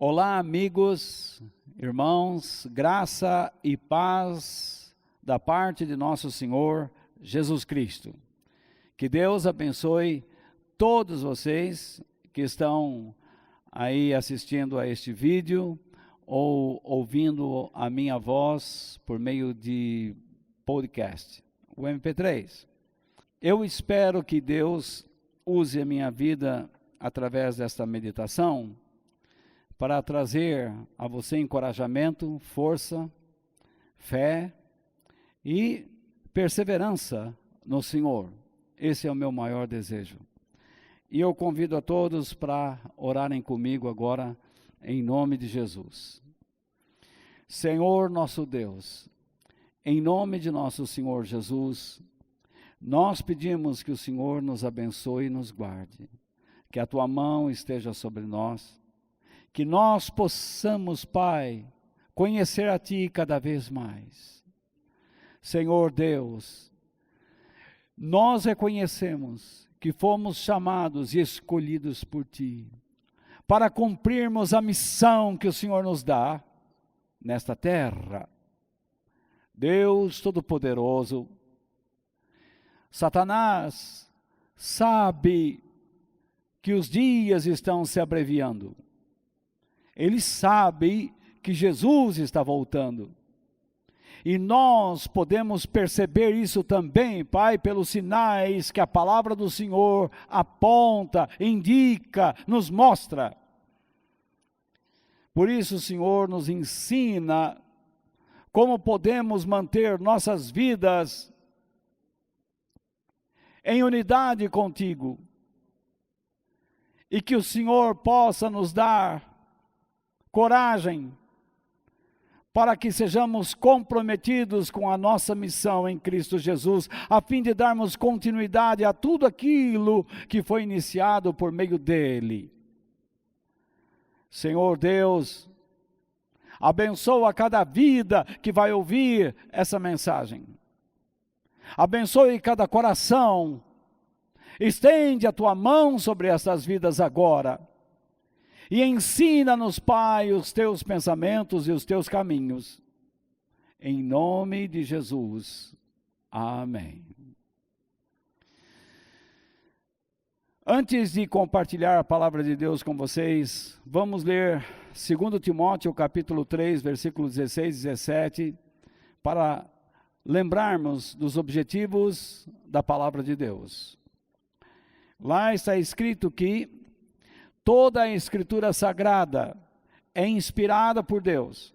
Olá, amigos, irmãos, graça e paz da parte de nosso Senhor Jesus Cristo. Que Deus abençoe todos vocês que estão aí assistindo a este vídeo ou ouvindo a minha voz por meio de podcast, o MP3. Eu espero que Deus use a minha vida através desta meditação para trazer a você encorajamento, força, fé e perseverança no Senhor. Esse é o meu maior desejo. E eu convido a todos para orarem comigo agora, em nome de Jesus. Senhor nosso Deus, em nome de nosso Senhor Jesus, nós pedimos que o Senhor nos abençoe e nos guarde, que a Tua mão esteja sobre nós, que nós possamos, Pai, conhecer a Ti cada vez mais. Senhor Deus, nós reconhecemos que fomos chamados e escolhidos por Ti, para cumprirmos a missão que o Senhor nos dá nesta terra. Deus Todo-Poderoso, Satanás sabe que os dias estão se abreviando. Ele sabe que Jesus está voltando. E nós podemos perceber isso também, Pai, pelos sinais que a palavra do Senhor aponta, indica, nos mostra. Por isso o Senhor nos ensina como podemos manter nossas vidas em unidade contigo. E que o Senhor possa nos dar coragem para que sejamos comprometidos com a nossa missão em Cristo Jesus, a fim de darmos continuidade a tudo aquilo que foi iniciado por meio dele. Senhor Deus, abençoa cada vida que vai ouvir essa mensagem. Abençoe cada coração. Estende a Tua mão sobre essas vidas agora. E ensina-nos, Pai, os Teus pensamentos e os Teus caminhos. Em nome de Jesus. Amém. Antes de compartilhar a palavra de Deus com vocês, vamos ler 2 Timóteo capítulo 3, versículos 16 e 17, para lembrarmos dos objetivos da palavra de Deus. Lá está escrito que toda a Escritura Sagrada é inspirada por Deus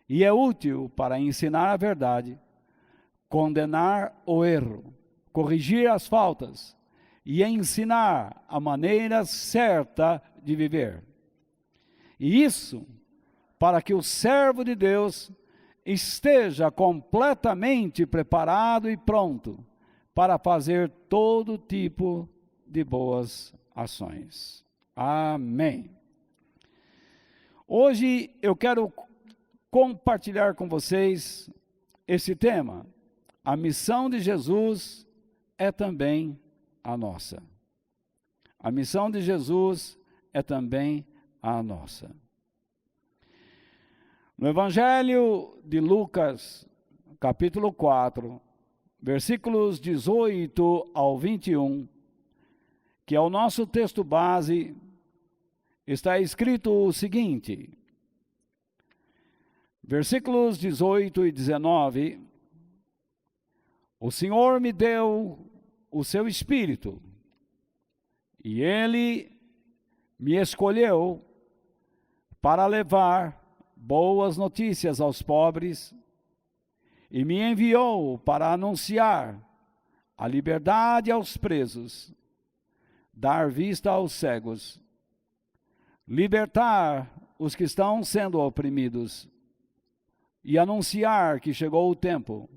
e é útil para ensinar a verdade, condenar o erro, corrigir as faltas e ensinar a maneira certa de viver. E isso para que o servo de Deus esteja completamente preparado e pronto para fazer todo tipo de boas ações. Amém. Hoje eu quero compartilhar com vocês esse tema. A missão de Jesus é também a nossa. A missão de Jesus é também a nossa. No Evangelho de Lucas, capítulo 4, versículos 18 ao 21, que é o nosso texto base, está escrito o seguinte, versículos 18 e 19, o Senhor me deu o seu Espírito, e Ele me escolheu para levar boas notícias aos pobres, e me enviou para anunciar a liberdade aos presos, dar vista aos cegos, libertar os que estão sendo oprimidos e anunciar que chegou o tempo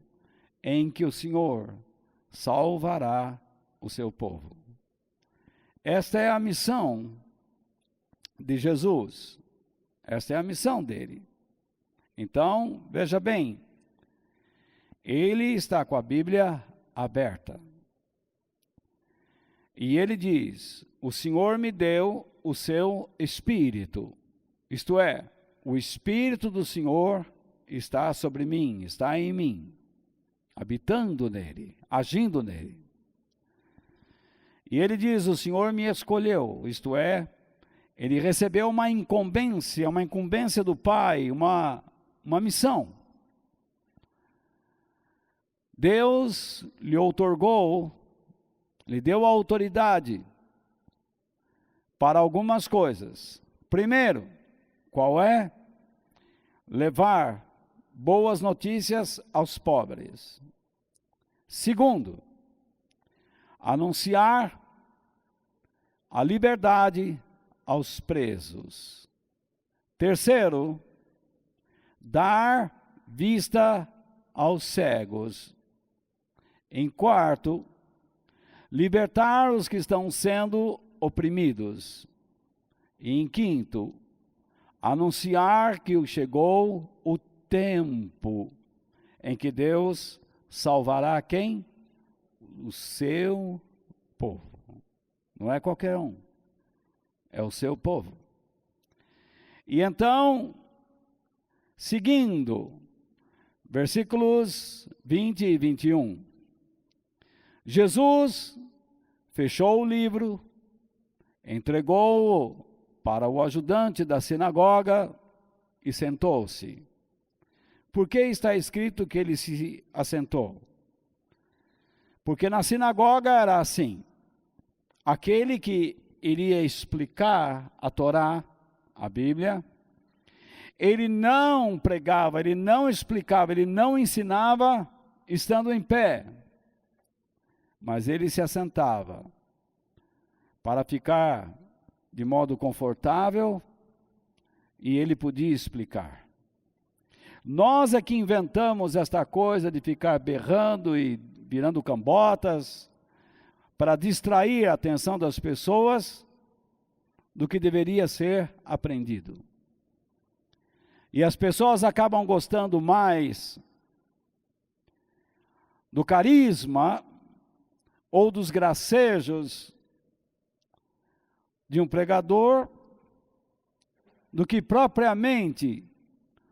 em que o Senhor salvará o seu povo. Esta é a missão de Jesus. Esta é a missão dele. Então, veja bem, ele está com a Bíblia aberta. E ele diz, o Senhor me deu o seu Espírito. Isto é, o Espírito do Senhor está sobre mim, está em mim, habitando nele, agindo nele. E ele diz, o Senhor me escolheu, isto é, ele recebeu uma incumbência do Pai, uma missão. Deus lhe outorgou, lhe deu autoridade para algumas coisas. Primeiro, qual é? Levar boas notícias aos pobres. Segundo, anunciar a liberdade aos presos. Terceiro, dar vista aos cegos. Em quarto, libertar os que estão sendo oprimidos. E em quinto, anunciar que chegou o tempo em que Deus salvará quem? O seu povo. Não é qualquer um, é o seu povo. E então, seguindo, versículos 20 e 21. Jesus fechou o livro, entregou-o para o ajudante da sinagoga e sentou-se. Por que está escrito que ele se assentou? Porque na sinagoga era assim: aquele que iria explicar a Torá, a Bíblia, ele não pregava, ele não explicava, ele não ensinava estando em pé, mas ele se assentava para ficar de modo confortável e ele podia explicar. Nós é que inventamos esta coisa de ficar berrando e virando cambotas para distrair a atenção das pessoas do que deveria ser aprendido. E as pessoas acabam gostando mais do carisma ou dos gracejos de um pregador do que propriamente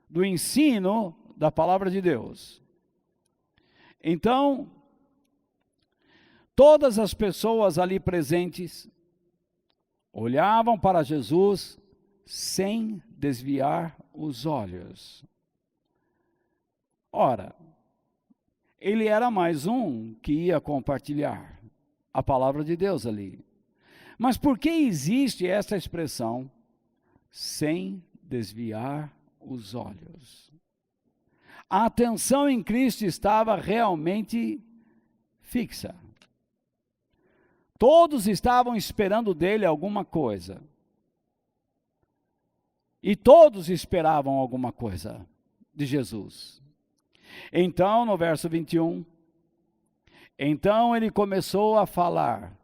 do ensino da palavra de Deus. Então, todas as pessoas ali presentes olhavam para Jesus sem desviar os olhos. Ora, ele era mais um que ia compartilhar a palavra de Deus ali. Mas por que existe essa expressão, sem desviar os olhos? A atenção em Cristo estava realmente fixa. Todos estavam esperando dele alguma coisa. E todos esperavam alguma coisa de Jesus. Então, no verso 21, então ele começou a falar.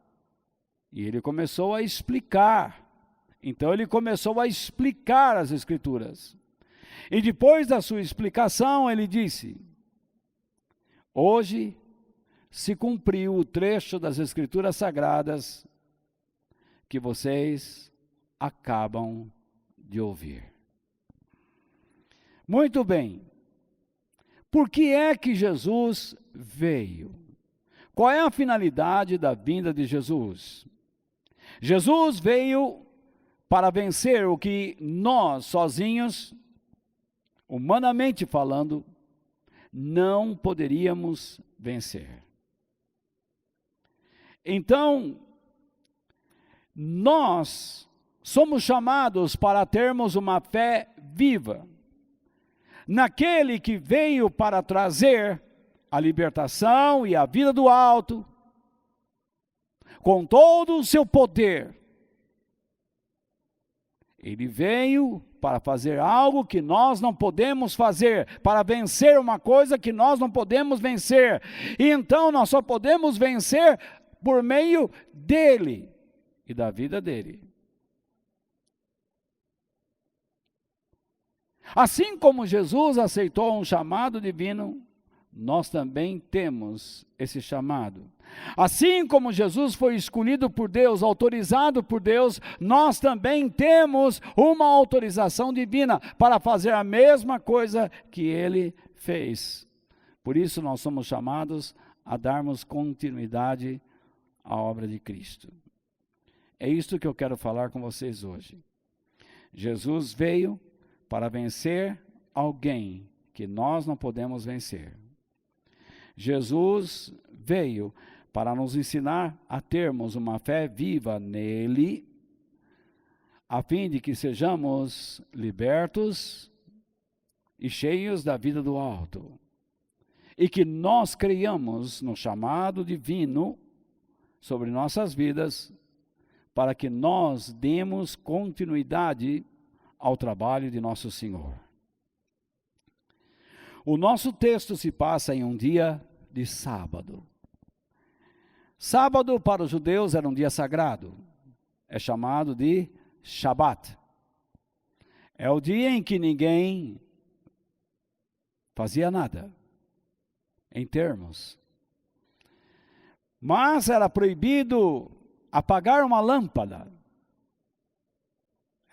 E ele começou a explicar. Então ele começou a explicar as Escrituras. E depois da sua explicação, ele disse: hoje se cumpriu o trecho das Escrituras Sagradas que vocês acabam de ouvir. Muito bem. Por que é que Jesus veio? Qual é a finalidade da vinda de Jesus? Jesus veio para vencer o que nós, sozinhos, humanamente falando, não poderíamos vencer. Então, nós somos chamados para termos uma fé viva naquele que veio para trazer a libertação e a vida do alto, com todo o seu poder. Ele veio para fazer algo que nós não podemos fazer, para vencer uma coisa que nós não podemos vencer. E então nós só podemos vencer por meio dele e da vida dele. Assim como Jesus aceitou um chamado divino, nós também temos esse chamado. Assim como Jesus foi escolhido por Deus, autorizado por Deus, nós também temos uma autorização divina para fazer a mesma coisa que ele fez. Por isso nós somos chamados a darmos continuidade à obra de Cristo. É isto que eu quero falar com vocês hoje. Jesus veio para vencer alguém que nós não podemos vencer. Jesus veio para nos ensinar a termos uma fé viva nele, a fim de que sejamos libertos e cheios da vida do alto. E que nós creiamos no chamado divino sobre nossas vidas, para que nós demos continuidade ao trabalho de nosso Senhor. O nosso texto se passa em um dia de sábado. Sábado para os judeus era um dia sagrado. É chamado de Shabat. É o dia em que ninguém fazia nada, em termos. Mas era proibido apagar uma lâmpada.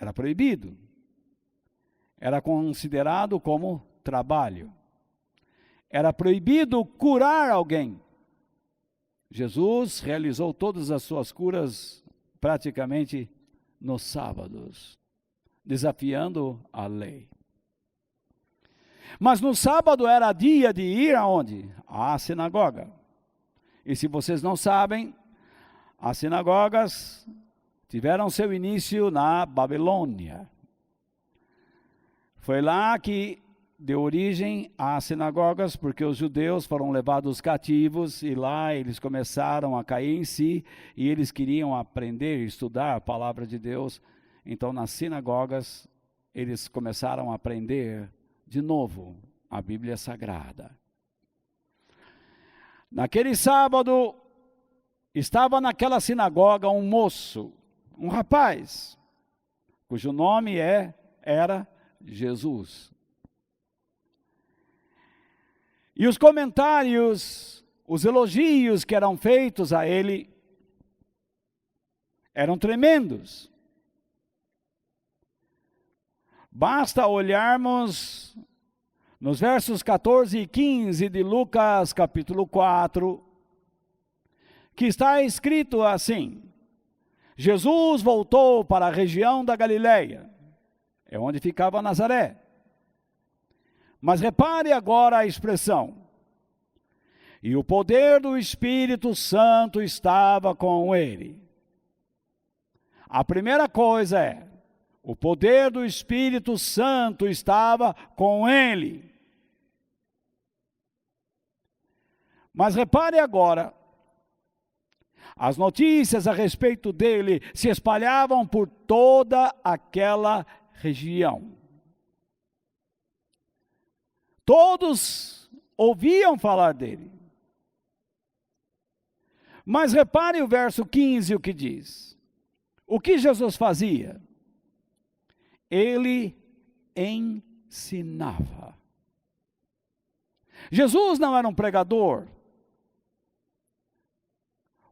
Era proibido. Era considerado como trabalho. Era proibido curar alguém. Jesus realizou todas as suas curas praticamente nos sábados, desafiando a lei. Mas no sábado era dia de ir aonde? À sinagoga. E se vocês não sabem, as sinagogas tiveram seu início na Babilônia. Foi lá que deu origem às sinagogas, porque os judeus foram levados cativos e lá eles começaram a cair em si e eles queriam aprender, estudar a palavra de Deus. Então nas sinagogas eles começaram a aprender de novo a Bíblia Sagrada. Naquele sábado estava naquela sinagoga um moço, um rapaz, cujo nome era Jesus. E os comentários, os elogios que eram feitos a ele, eram tremendos. Basta olharmos nos versos 14 e 15 de Lucas capítulo 4, que está escrito assim: Jesus voltou para a região da Galileia, é onde ficava Nazaré. Mas repare agora a expressão: e o poder do Espírito Santo estava com ele. A primeira coisa é, o poder do Espírito Santo estava com ele. Mas repare agora, as notícias a respeito dele se espalhavam por toda aquela região. Todos ouviam falar dele. Mas repare o verso 15, o que diz. O que Jesus fazia? Ele ensinava. Jesus não era um pregador,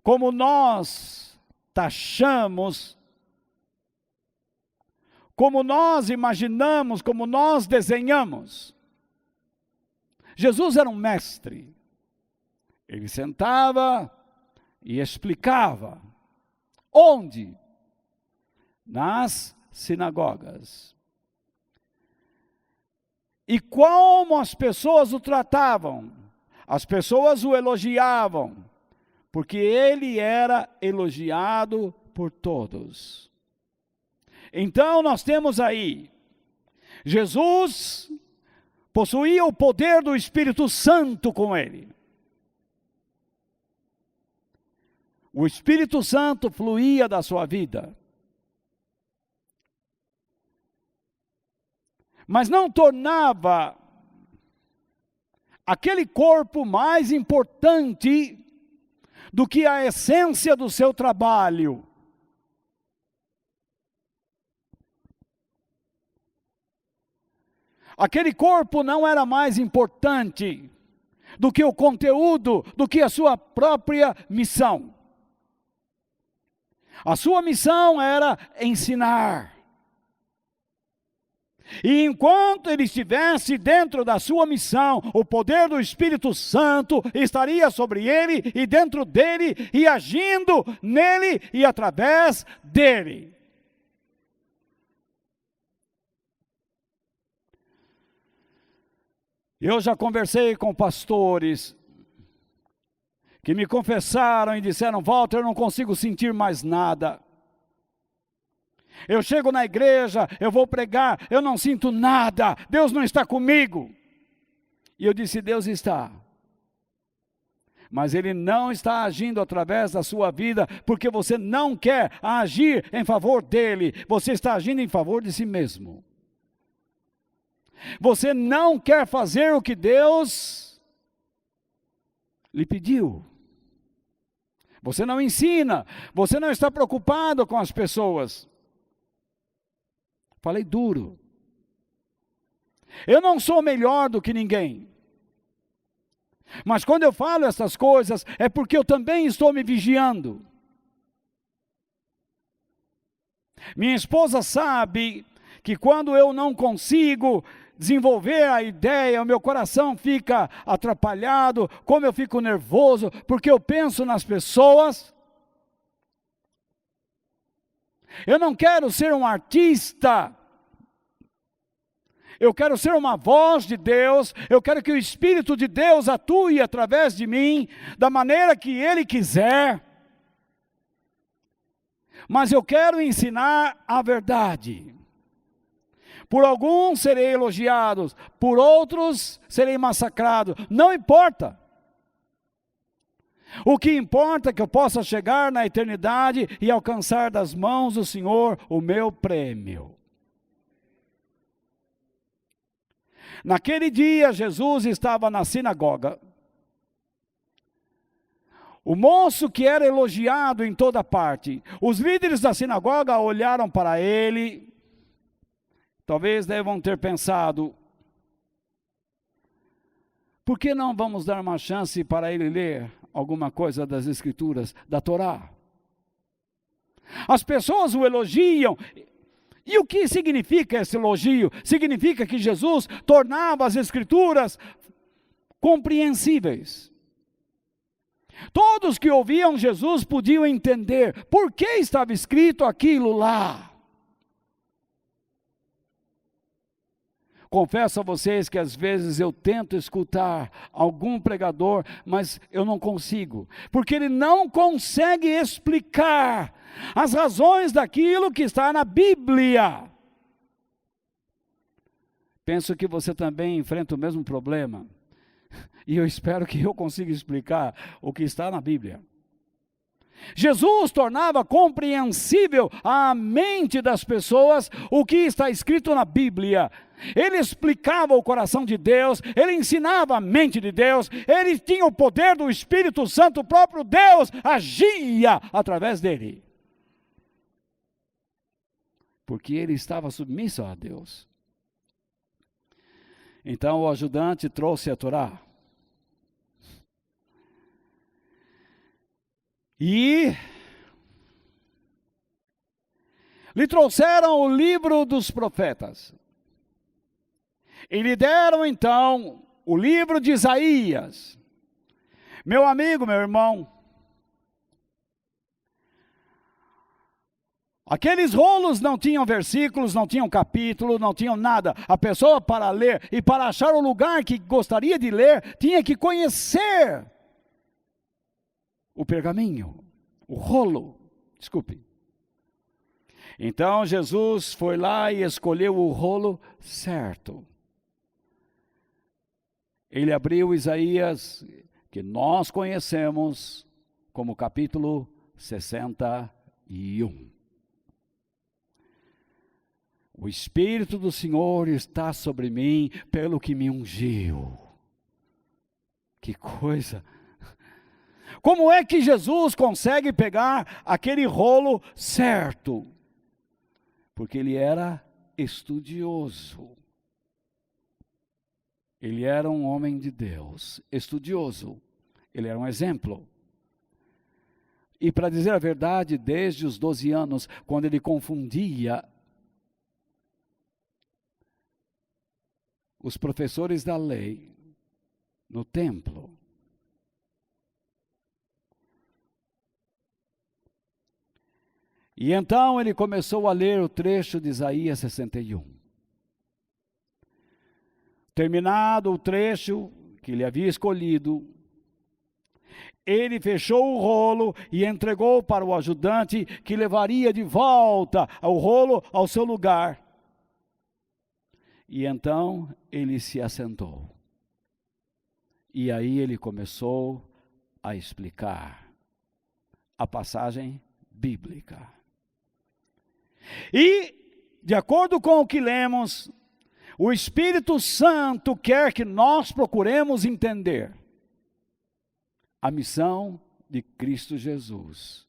como nós taxamos, como nós imaginamos, como nós desenhamos. Jesus era um mestre. Ele sentava e explicava. Onde? Nas sinagogas. E como as pessoas o tratavam? As pessoas o elogiavam, porque ele era elogiado por todos. Então nós temos aí, Jesus possuía o poder do Espírito Santo com ele. O Espírito Santo fluía da sua vida. Mas não tornava aquele corpo mais importante do que a essência do seu trabalho. Aquele corpo não era mais importante do que o conteúdo, do que a sua própria missão. A sua missão era ensinar. E enquanto ele estivesse dentro da sua missão, o poder do Espírito Santo estaria sobre ele e dentro dele e agindo nele e através dele. Eu já conversei com pastores que me confessaram e disseram: Walter, eu não consigo sentir mais nada. Eu chego na igreja, eu vou pregar, eu não sinto nada, Deus não está comigo. E eu disse: Deus está. Mas Ele não está agindo através da sua vida, porque você não quer agir em favor dEle, você está agindo em favor de si mesmo. Você não quer fazer o que Deus lhe pediu. Você não ensina, você não está preocupado com as pessoas. Falei duro. Eu não sou melhor do que ninguém. Mas quando eu falo essas coisas, é porque eu também estou me vigiando. Minha esposa sabe que quando eu não consigo desenvolver a ideia, o meu coração fica atrapalhado, como eu fico nervoso, porque eu penso nas pessoas. Eu não quero ser um artista, eu quero ser uma voz de Deus, eu quero que o Espírito de Deus atue através de mim, da maneira que Ele quiser, mas eu quero ensinar a verdade. Por alguns serei elogiado, por outros serei massacrado, não importa. O que importa é que eu possa chegar na eternidade e alcançar das mãos do Senhor o meu prêmio. Naquele dia, Jesus estava na sinagoga. O moço que era elogiado em toda parte, os líderes da sinagoga olharam para ele, talvez devam ter pensado: por que não vamos dar uma chance para ele ler alguma coisa das Escrituras, da Torá? As pessoas o elogiam. E o que significa esse elogio? Significa que Jesus tornava as Escrituras compreensíveis. Todos que ouviam Jesus podiam entender por que estava escrito aquilo lá. Confesso a vocês que às vezes eu tento escutar algum pregador, mas eu não consigo, porque ele não consegue explicar as razões daquilo que está na Bíblia. Penso que você também enfrenta o mesmo problema, e eu espero que eu consiga explicar o que está na Bíblia. Jesus tornava compreensível à mente das pessoas o que está escrito na Bíblia. Ele explicava o coração de Deus, ele ensinava a mente de Deus, ele tinha o poder do Espírito Santo, o próprio Deus agia através dele. Porque ele estava submisso a Deus. Então o ajudante trouxe a Torá. E lhe trouxeram o livro dos profetas. E lhe deram então o livro de Isaías. Meu amigo, meu irmão, aqueles rolos não tinham versículos, não tinham capítulo, não tinham nada. A pessoa, para ler e para achar o lugar que gostaria de ler, tinha que conhecer o pergaminho, o rolo, desculpe. Então Jesus foi lá e escolheu o rolo certo. Ele abriu Isaías, que nós conhecemos como capítulo 61. O Espírito do Senhor está sobre mim, pelo que me ungiu. Que coisa! Como é que Jesus consegue pegar aquele rolo certo? Porque ele era estudioso. Ele era um homem de Deus, estudioso. Ele era um exemplo. E para dizer a verdade, desde os 12 anos, quando ele confundia os professores da lei no templo, e então ele começou a ler o trecho de Isaías 61. Terminado o trecho que ele havia escolhido, ele fechou o rolo e entregou para o ajudante, que levaria de volta o rolo ao seu lugar. E então ele se assentou. E aí ele começou a explicar a passagem bíblica. E, de acordo com o que lemos, o Espírito Santo quer que nós procuremos entender a missão de Cristo Jesus.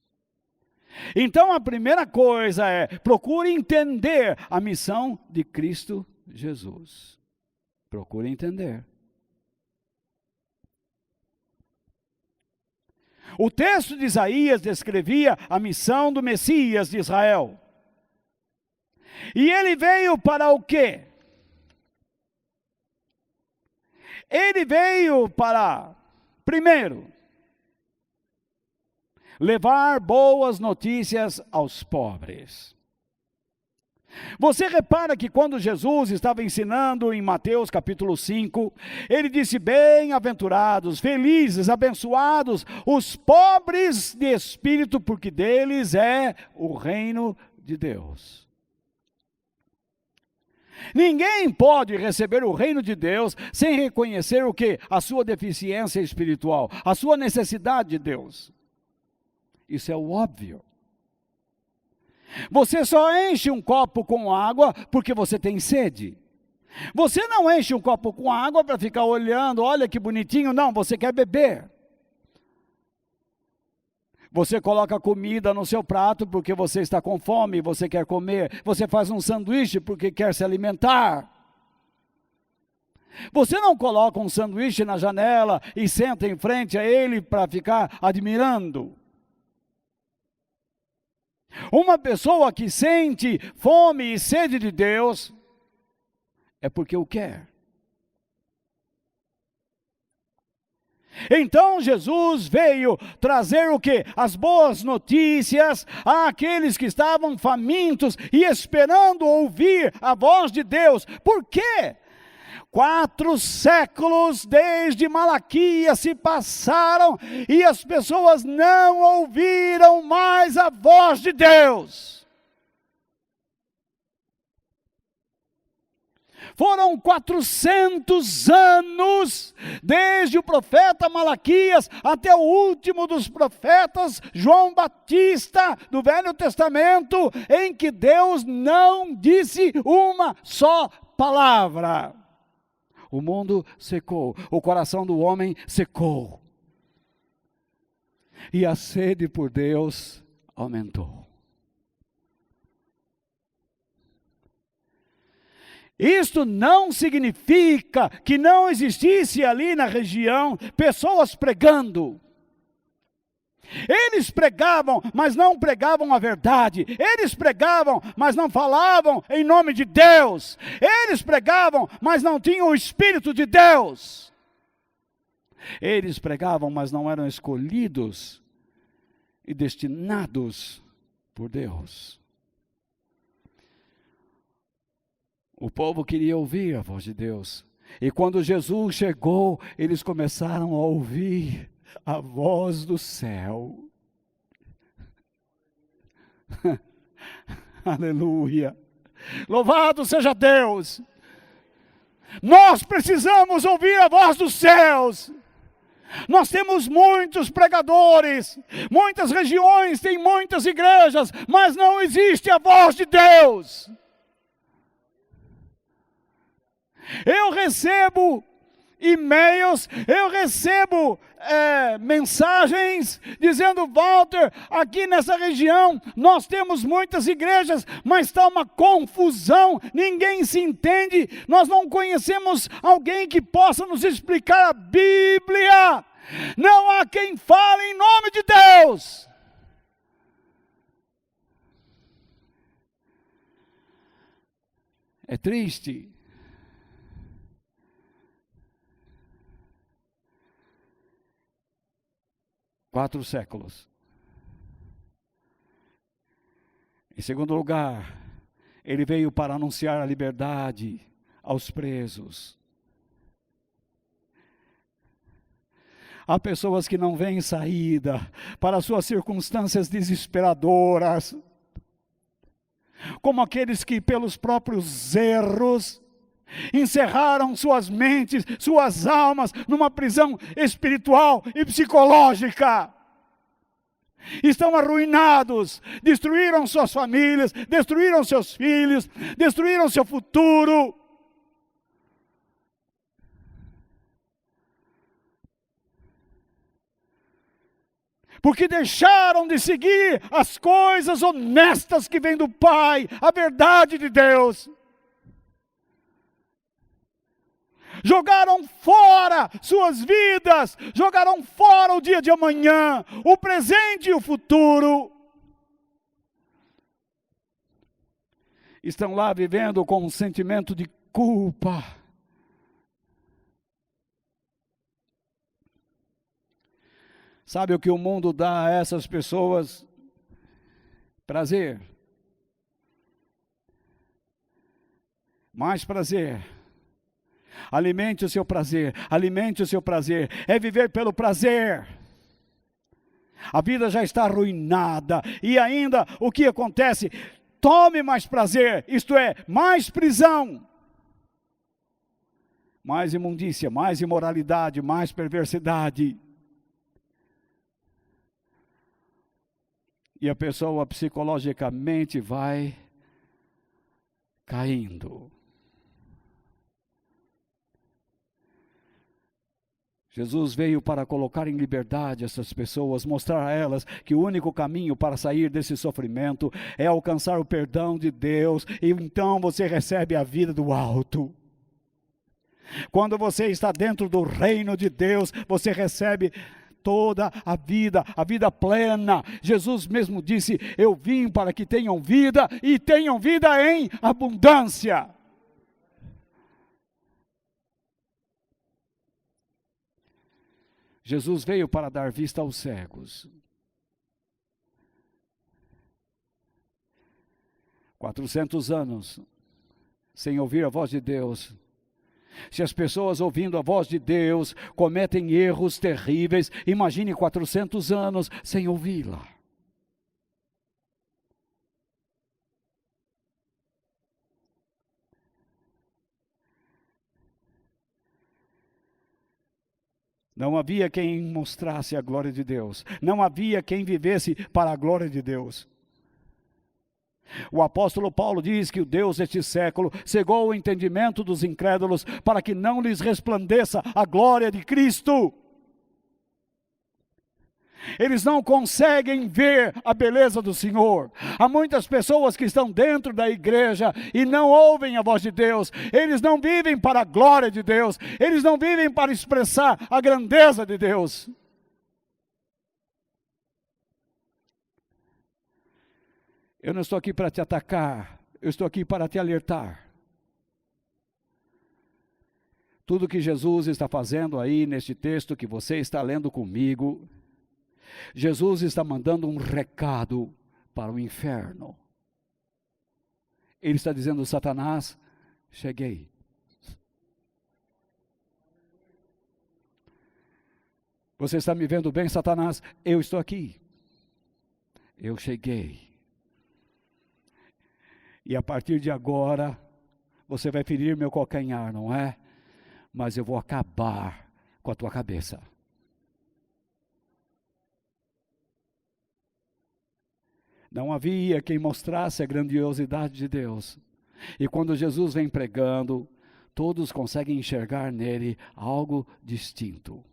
Então a primeira coisa é, procure entender a missão de Cristo Jesus. Procure entender. O texto de Isaías descrevia a missão do Messias de Israel. E ele veio para o quê? Ele veio para, primeiro, levar boas notícias aos pobres. Você repara que quando Jesus estava ensinando em Mateus capítulo 5, ele disse: bem-aventurados, felizes, abençoados, os pobres de espírito, porque deles é o reino de Deus. Ninguém pode receber o reino de Deus sem reconhecer o quê? A sua deficiência espiritual, a sua necessidade de Deus. Isso é o óbvio. Você só enche um copo com água porque você tem sede. Você não enche um copo com água para ficar olhando, olha que bonitinho, não, você quer beber. Você coloca comida no seu prato porque você está com fome, você quer comer. Você faz um sanduíche porque quer se alimentar. Você não coloca um sanduíche na janela e senta em frente a ele para ficar admirando. Uma pessoa que sente fome e sede de Deus é porque o quer. Então Jesus veio trazer o quê? As boas notícias àqueles que estavam famintos e esperando ouvir a voz de Deus. Por quê? 4 séculos desde Malaquias se passaram e as pessoas não ouviram mais a voz de Deus. Foram 400 anos, desde o profeta Malaquias até o último dos profetas, João Batista, do Velho Testamento, em que Deus não disse uma só palavra. O mundo secou, o coração do homem secou. E a sede por Deus aumentou. Isto não significa que não existisse ali na região pessoas pregando. Eles pregavam, mas não pregavam a verdade. Eles pregavam, mas não falavam em nome de Deus. Eles pregavam, mas não tinham o Espírito de Deus. Eles pregavam, mas não eram escolhidos e destinados por Deus. O povo queria ouvir a voz de Deus. E quando Jesus chegou, eles começaram a ouvir a voz do céu. Aleluia. Louvado seja Deus. Nós precisamos ouvir a voz dos céus. Nós temos muitos pregadores, muitas regiões têm muitas igrejas, mas não existe a voz de Deus. Eu recebo e-mails, eu recebo mensagens dizendo: Walter, aqui nessa região nós temos muitas igrejas, mas está uma confusão, ninguém se entende, nós não conhecemos alguém que possa nos explicar a Bíblia, não há quem fale em nome de Deus. É triste. Quatro séculos. Em segundo lugar, ele veio para anunciar a liberdade aos presos. Há pessoas que não veem saída para suas circunstâncias desesperadoras, como aqueles que pelos próprios erros encerraram suas mentes, suas almas numa prisão espiritual e psicológica. Estão arruinados, destruíram suas famílias, destruíram seus filhos, destruíram seu futuro. Porque deixaram de seguir as coisas honestas que vêm do Pai, a verdade de Deus. Jogaram fora suas vidas, jogaram fora o dia de amanhã, o presente e o futuro. Estão lá vivendo com um sentimento de culpa. Sabe o que o mundo dá a essas pessoas? Prazer. Mais prazer. Alimente o seu prazer, alimente o seu prazer, é viver pelo prazer. A vida já está arruinada, e ainda o que acontece? Tome mais prazer, isto é, mais prisão. Mais imundícia, mais imoralidade, mais perversidade. E a pessoa psicologicamente vai caindo. Jesus veio para colocar em liberdade essas pessoas, mostrar a elas que o único caminho para sair desse sofrimento é alcançar o perdão de Deus, e então você recebe a vida do alto. Quando você está dentro do reino de Deus, você recebe toda a vida plena. Jesus mesmo disse: eu vim para que tenham vida e tenham vida em abundância. Jesus veio para dar vista aos cegos. 400 anos sem ouvir a voz de Deus. Se as pessoas ouvindo a voz de Deus cometem erros terríveis, imagine 400 anos sem ouvi-la. Não havia quem mostrasse a glória de Deus. Não havia quem vivesse para a glória de Deus. O apóstolo Paulo diz que o Deus deste século cegou o entendimento dos incrédulos para que não lhes resplandeça a glória de Cristo. Eles não conseguem ver a beleza do Senhor. Há muitas pessoas que estão dentro da igreja e não ouvem a voz de Deus. Eles não vivem para a glória de Deus. Eles não vivem para expressar a grandeza de Deus. Eu não estou aqui para te atacar. Eu estou aqui para te alertar. Tudo que Jesus está fazendo aí neste texto que você está lendo comigo, Jesus está mandando um recado para o inferno. Ele está dizendo: Satanás, cheguei. Você está me vendo bem, Satanás? Eu estou aqui. Eu cheguei. E a partir de agora, você vai ferir meu calcanhar, não é? Mas eu vou acabar com a tua cabeça. Não havia quem mostrasse a grandiosidade de Deus. E quando Jesus vem pregando, todos conseguem enxergar nele algo distinto.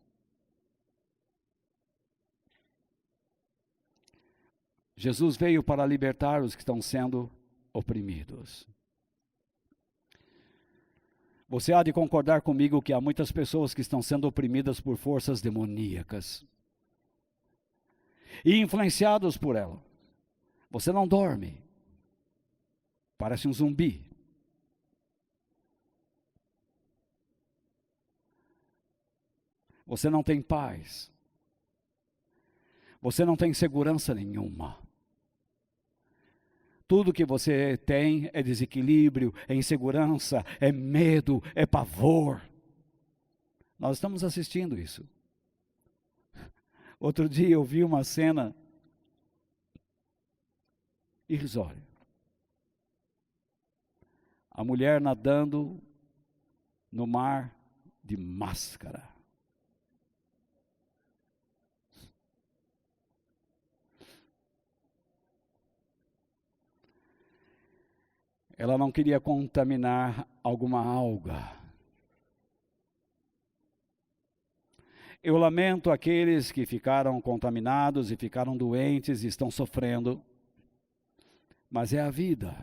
Jesus veio para libertar os que estão sendo oprimidos. Você há de concordar comigo que há muitas pessoas que estão sendo oprimidas por forças demoníacas e influenciados por ela. Você não dorme, parece um zumbi. Você não tem paz. Você não tem segurança nenhuma. Tudo que você tem é desequilíbrio, é insegurança, é medo, é pavor. Nós estamos assistindo isso. Outro dia eu vi uma cena irrisória. A mulher nadando no mar de máscara. Ela não queria contaminar alguma alga. Eu lamento aqueles que ficaram contaminados e ficaram doentes e estão sofrendo, mas é a vida.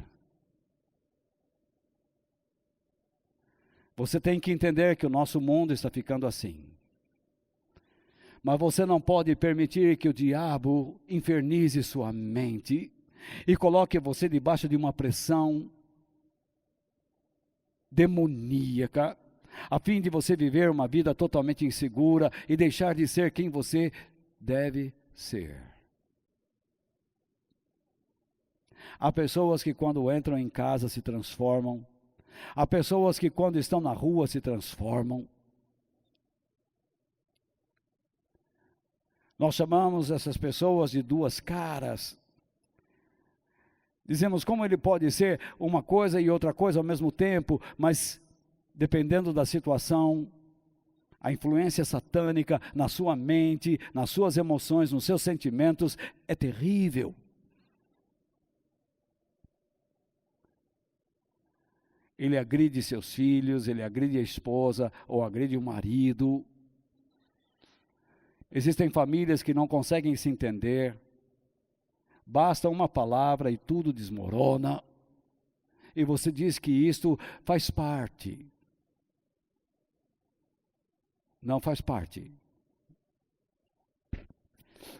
Você tem que entender que o nosso mundo está ficando assim. Mas você não pode permitir que o diabo infernize sua mente e coloque você debaixo de uma pressão demoníaca, a fim de você viver uma vida totalmente insegura e deixar de ser quem você deve ser. Há pessoas que quando entram em casa se transformam. Há pessoas que quando estão na rua se transformam. Nós chamamos essas pessoas de duas caras. Dizemos como ele pode ser uma coisa e outra coisa ao mesmo tempo, mas dependendo da situação, a influência satânica na sua mente, nas suas emoções, nos seus sentimentos é terrível. Ele agride seus filhos, ele agride a esposa ou agride o marido. Existem famílias que não conseguem se entender. Basta uma palavra e tudo desmorona. E você diz que isto faz parte. Não faz parte.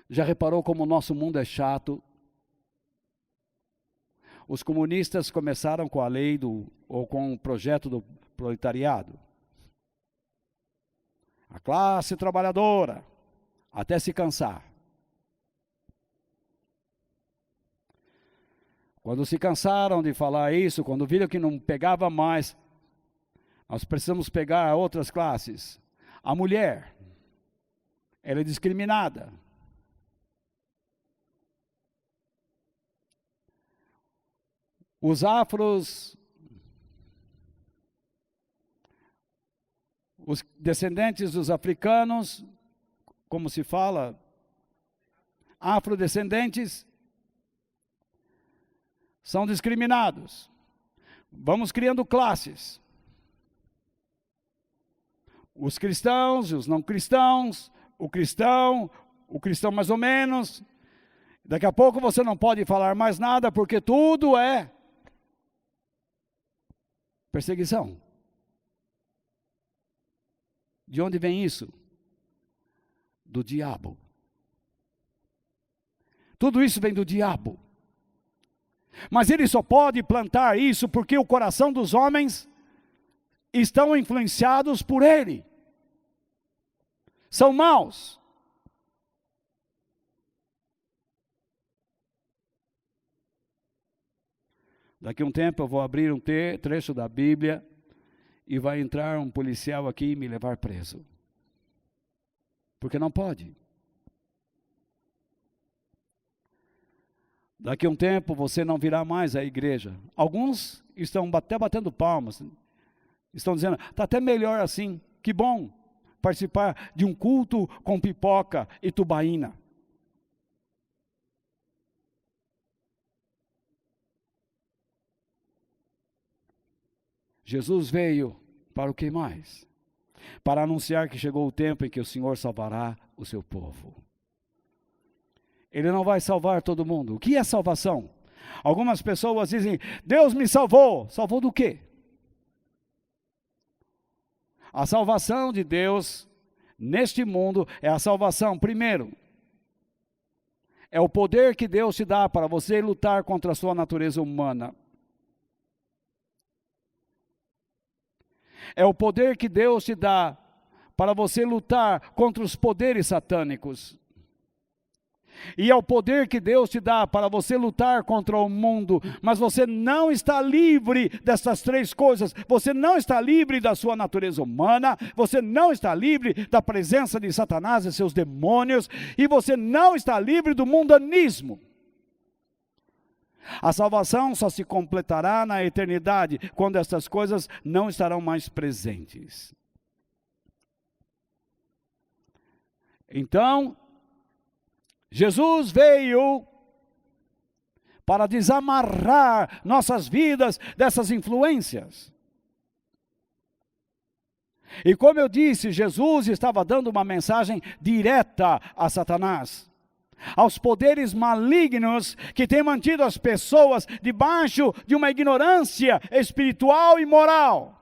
Já reparou como o nosso mundo é chato? Os comunistas começaram com a lei ou com o projeto do proletariado. A classe trabalhadora, até se cansar. Quando se cansaram de falar isso, quando viram que não pegava mais, nós precisamos pegar outras classes. A mulher, ela é discriminada. Os afros, os descendentes dos africanos, como se fala, afrodescendentes, são discriminados. Vamos criando classes. Os cristãos e os não cristãos, o cristão mais ou menos. Daqui a pouco você não pode falar mais nada porque tudo é perseguição. De onde vem isso? Do diabo. Tudo isso vem do diabo. Mas ele só pode plantar isso porque o coração dos homens estão influenciados por ele. São maus. Daqui a um tempo eu vou abrir um trecho da Bíblia e vai entrar um policial aqui e me levar preso. Porque não pode. Daqui a um tempo você não virá mais à igreja. Alguns estão até batendo palmas. Estão dizendo, está até melhor assim. Que bom participar de um culto com pipoca e tubaína. Jesus veio Para o que mais? Para anunciar que chegou o tempo em que o Senhor salvará o seu povo. Ele não vai salvar todo mundo. O que é salvação? Algumas pessoas dizem, Deus me salvou. Salvou do quê? A salvação de Deus neste mundo é a salvação, primeiro, é o poder que Deus te dá para você lutar contra a sua natureza humana. É o poder que Deus te dá para você lutar contra os poderes satânicos. E é o poder que Deus te dá para você lutar contra o mundo. Mas você não está livre dessas três coisas. Você não está livre da sua natureza humana. Você não está livre da presença de Satanás e seus demônios. E você não está livre do mundanismo. A salvação só se completará na eternidade, quando essas coisas não estarão mais presentes. Então, Jesus veio para desamarrar nossas vidas dessas influências. E como eu disse, Jesus estava dando uma mensagem direta a Satanás, aos poderes malignos que têm mantido as pessoas debaixo de uma ignorância espiritual e moral.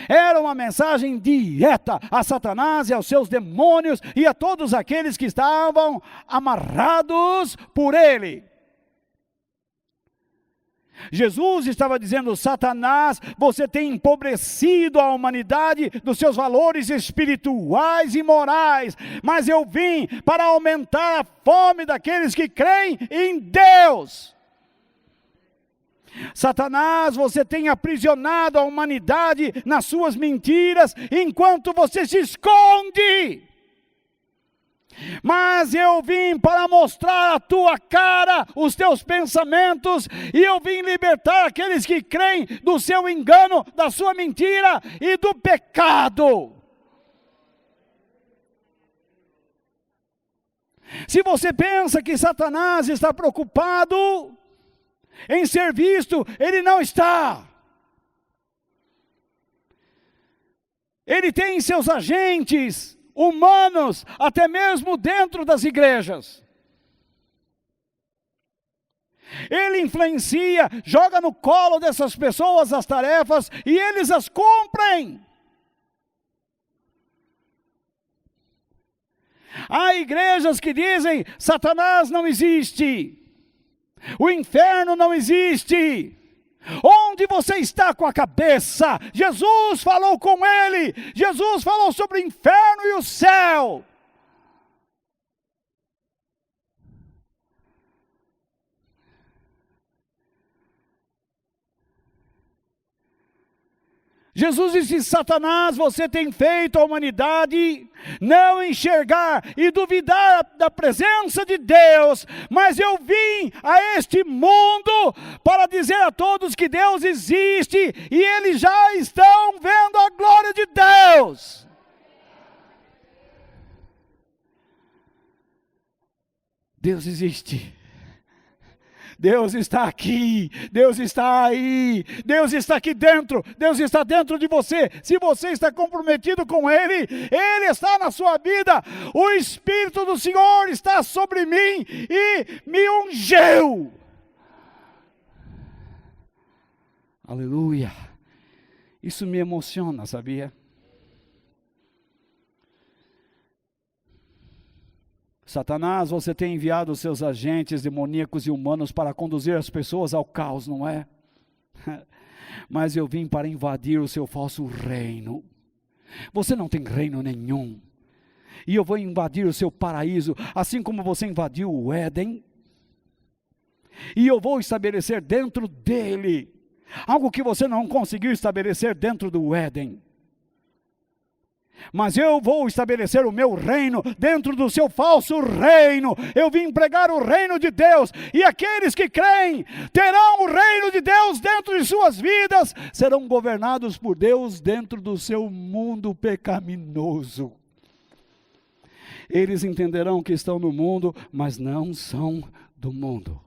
Era uma mensagem direta a Satanás e aos seus demônios e a todos aqueles que estavam amarrados por ele. Jesus estava dizendo, Satanás, você tem empobrecido a humanidade dos seus valores espirituais e morais, mas eu vim para aumentar a fome daqueles que creem em Deus. Satanás, você tem aprisionado a humanidade nas suas mentiras, enquanto você se esconde. Mas eu vim para mostrar a tua cara, os teus pensamentos, e eu vim libertar aqueles que creem do seu engano, da sua mentira e do pecado. Se você pensa que Satanás está preocupado em ser visto, ele não está. Ele tem seus agentes humanos, até mesmo dentro das igrejas. Ele influencia, joga no colo dessas pessoas as tarefas e eles as cumprem. Há igrejas que dizem, Satanás não existe. O inferno não existe. Onde você está com a cabeça? Jesus falou com ele. Jesus falou sobre o inferno e o céu. Jesus disse, Satanás, você tem feito a humanidade não enxergar e duvidar da presença de Deus, mas eu vim a este mundo para dizer a todos que Deus existe e eles já estão vendo a glória de Deus. Deus existe. Deus está aqui, Deus está aí, Deus está aqui dentro, Deus está dentro de você. Se você está comprometido com Ele, Ele está na sua vida. O Espírito do Senhor está sobre mim e me ungeu. Aleluia. Isso me emociona, sabia? Satanás, você tem enviado os seus agentes demoníacos e humanos para conduzir as pessoas ao caos, não é? Mas eu vim para invadir o seu falso reino. Você não tem reino nenhum. E eu vou invadir o seu paraíso, assim como você invadiu o Éden. E eu vou estabelecer dentro dele algo que você não conseguiu estabelecer dentro do Éden. Mas eu vou estabelecer o meu reino dentro do seu falso reino. Eu vim pregar o reino de Deus. E aqueles que creem terão o reino de Deus dentro de suas vidas. Serão governados por Deus dentro do seu mundo pecaminoso. Eles entenderão que estão no mundo, mas não são do mundo.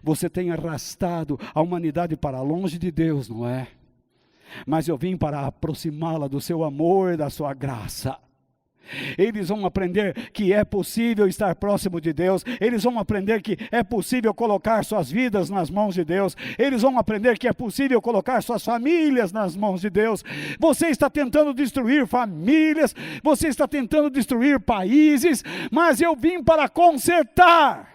Você tem arrastado a humanidade para longe de Deus, não é? Mas eu vim para aproximá-la do seu amor e da sua graça. Eles vão aprender que é possível estar próximo de Deus. Eles vão aprender que é possível colocar suas vidas nas mãos de Deus. Eles vão aprender que é possível colocar suas famílias nas mãos de Deus. Você está tentando destruir famílias, você está tentando destruir países, mas eu vim para consertar.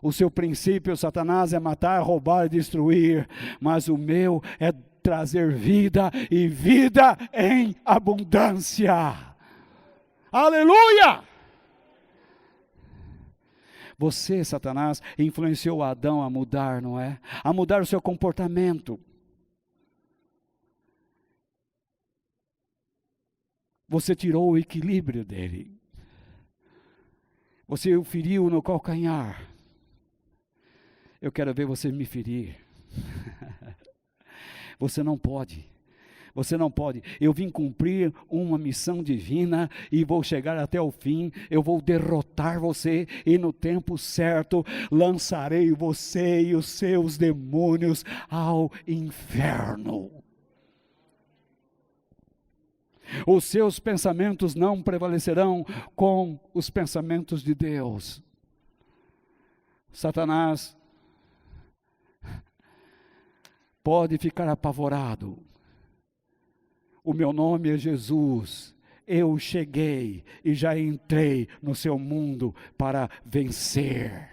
O seu princípio, Satanás, é matar, roubar e destruir, mas o meu é trazer vida e vida em abundância. Aleluia! Você, Satanás, influenciou Adão a mudar, não é? A mudar o seu comportamento. Você tirou o equilíbrio dele. Você o feriu no calcanhar. Eu quero ver você me ferir. Você não pode. Você não pode. Eu vim cumprir uma missão divina e vou chegar até o fim. Eu vou derrotar você e no tempo certo lançarei você e os seus demônios ao inferno. Os seus pensamentos não prevalecerão com os pensamentos de Deus. Satanás pode ficar apavorado. O meu nome é Jesus. Eu cheguei e já entrei no seu mundo para vencer.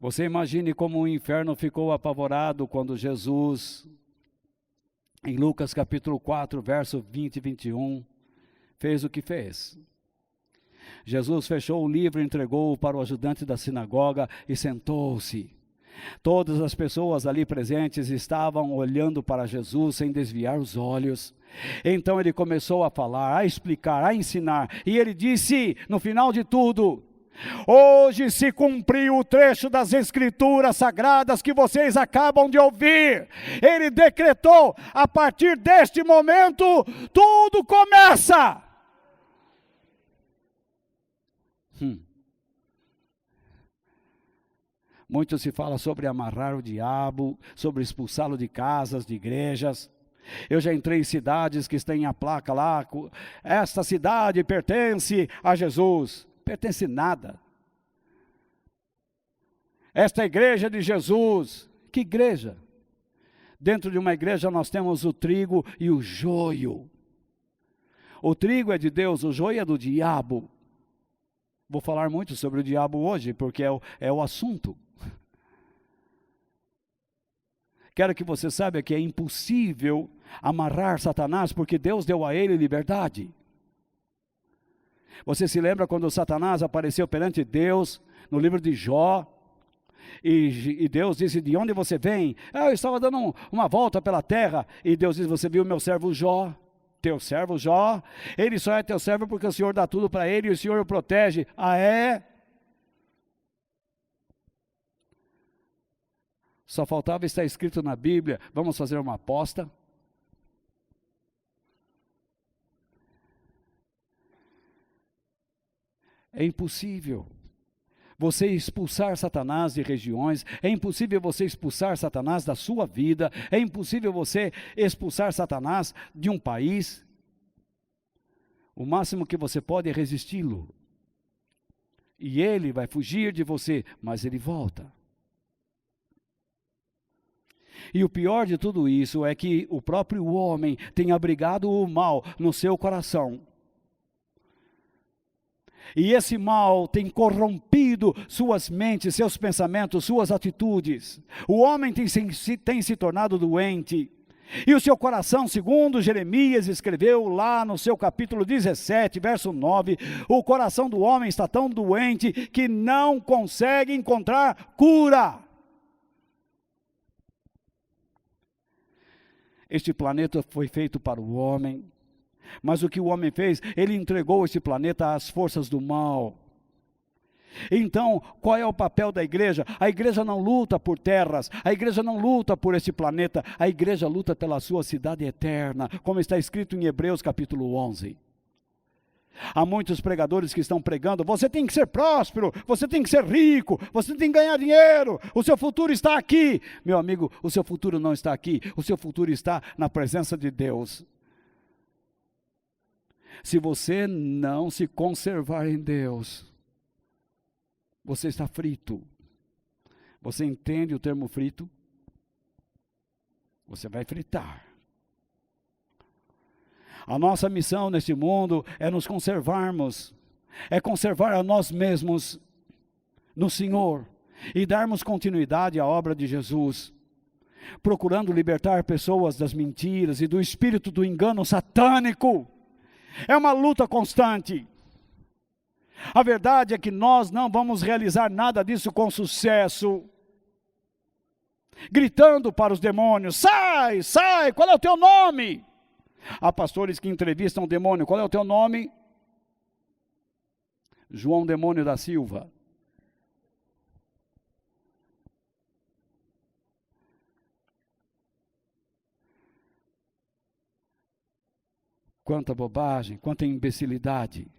Você imagine como o inferno ficou apavorado quando Jesus, em Lucas capítulo 4, verso 20 e 21, fez o que fez. Jesus fechou o livro, entregou-o para o ajudante da sinagoga e sentou-se. Todas as pessoas ali presentes estavam olhando para Jesus sem desviar os olhos. Então ele começou a falar, a explicar, a ensinar. E ele disse, no final de tudo: hoje se cumpriu o trecho das Escrituras Sagradas que vocês acabam de ouvir. Ele decretou, a partir deste momento, tudo começa. Muito se fala sobre amarrar o diabo, sobre expulsá-lo de casas, de igrejas. Eu já entrei em cidades que têm a placa lá, esta cidade pertence a Jesus. Pertence nada. Esta igreja de Jesus, que igreja? Dentro de uma igreja nós temos o trigo e o joio. O trigo é de Deus, o joio é do diabo. Vou falar muito sobre o diabo hoje, porque é o assunto. Quero que você saiba que é impossível amarrar Satanás, porque Deus deu a ele liberdade. Você se lembra quando Satanás apareceu perante Deus, no livro de Jó, e Deus disse, de onde você vem? Eu estava dando uma volta pela terra, e Deus disse, você viu meu servo Jó? Teu servo Jó, ele só é teu servo porque o Senhor dá tudo para ele e o Senhor o protege. Ah, é? Só faltava estar escrito na Bíblia, vamos fazer uma aposta. É impossível você expulsar Satanás de regiões, é impossível você expulsar Satanás da sua vida, é impossível você expulsar Satanás de um país. O máximo que você pode é resisti-lo. E ele vai fugir de você, mas ele volta. E o pior de tudo isso é que o próprio homem tem abrigado o mal no seu coração. E esse mal tem corrompido suas mentes, seus pensamentos, suas atitudes. O homem tem se tornado doente. E o seu coração, segundo Jeremias escreveu lá no seu capítulo 17, verso 9, o coração do homem está tão doente que não consegue encontrar cura. Este planeta foi feito para o homem. Mas o que o homem fez? Ele entregou esse planeta às forças do mal. Então, qual é o papel da igreja? A igreja não luta por terras, a igreja não luta por esse planeta, a igreja luta pela sua cidade eterna, como está escrito em Hebreus capítulo 11. Há muitos pregadores que estão pregando: você tem que ser próspero, você tem que ser rico, você tem que ganhar dinheiro, o seu futuro está aqui. Meu amigo, o seu futuro não está aqui, o seu futuro está na presença de Deus. Se você não se conservar em Deus, você está frito. Você entende o termo frito? Você vai fritar. A nossa missão neste mundo é nos conservarmos, é conservar a nós mesmos no Senhor e darmos continuidade à obra de Jesus, procurando libertar pessoas das mentiras e do espírito do engano satânico. É uma luta constante. A verdade é que nós não vamos realizar nada disso com sucesso, gritando para os demônios: sai, sai, qual é o teu nome? Há pastores que entrevistam o demônio: qual é o teu nome? João Demônio da Silva. Quanta bobagem, quanta imbecilidade.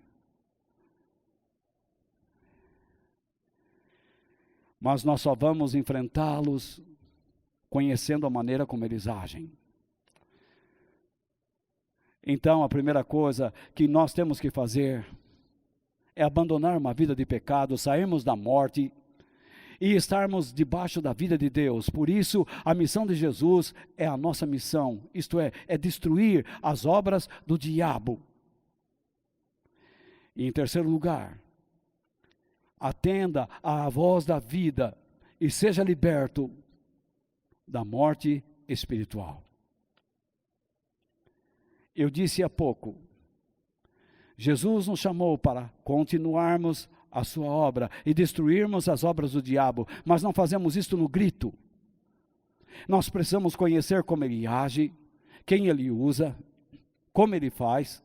Mas nós só vamos enfrentá-los conhecendo a maneira como eles agem. Então, a primeira coisa que nós temos que fazer é abandonar uma vida de pecado, sairmos da morte e estarmos debaixo da vida de Deus. Por isso, a missão de Jesus é a nossa missão, isto é destruir as obras do diabo. E em terceiro lugar, atenda à voz da vida e seja liberto da morte espiritual. Eu disse há pouco, Jesus nos chamou para continuarmos a sua obra e destruirmos as obras do diabo, mas não fazemos isto no grito. Nós precisamos conhecer como ele age, quem ele usa, como ele faz.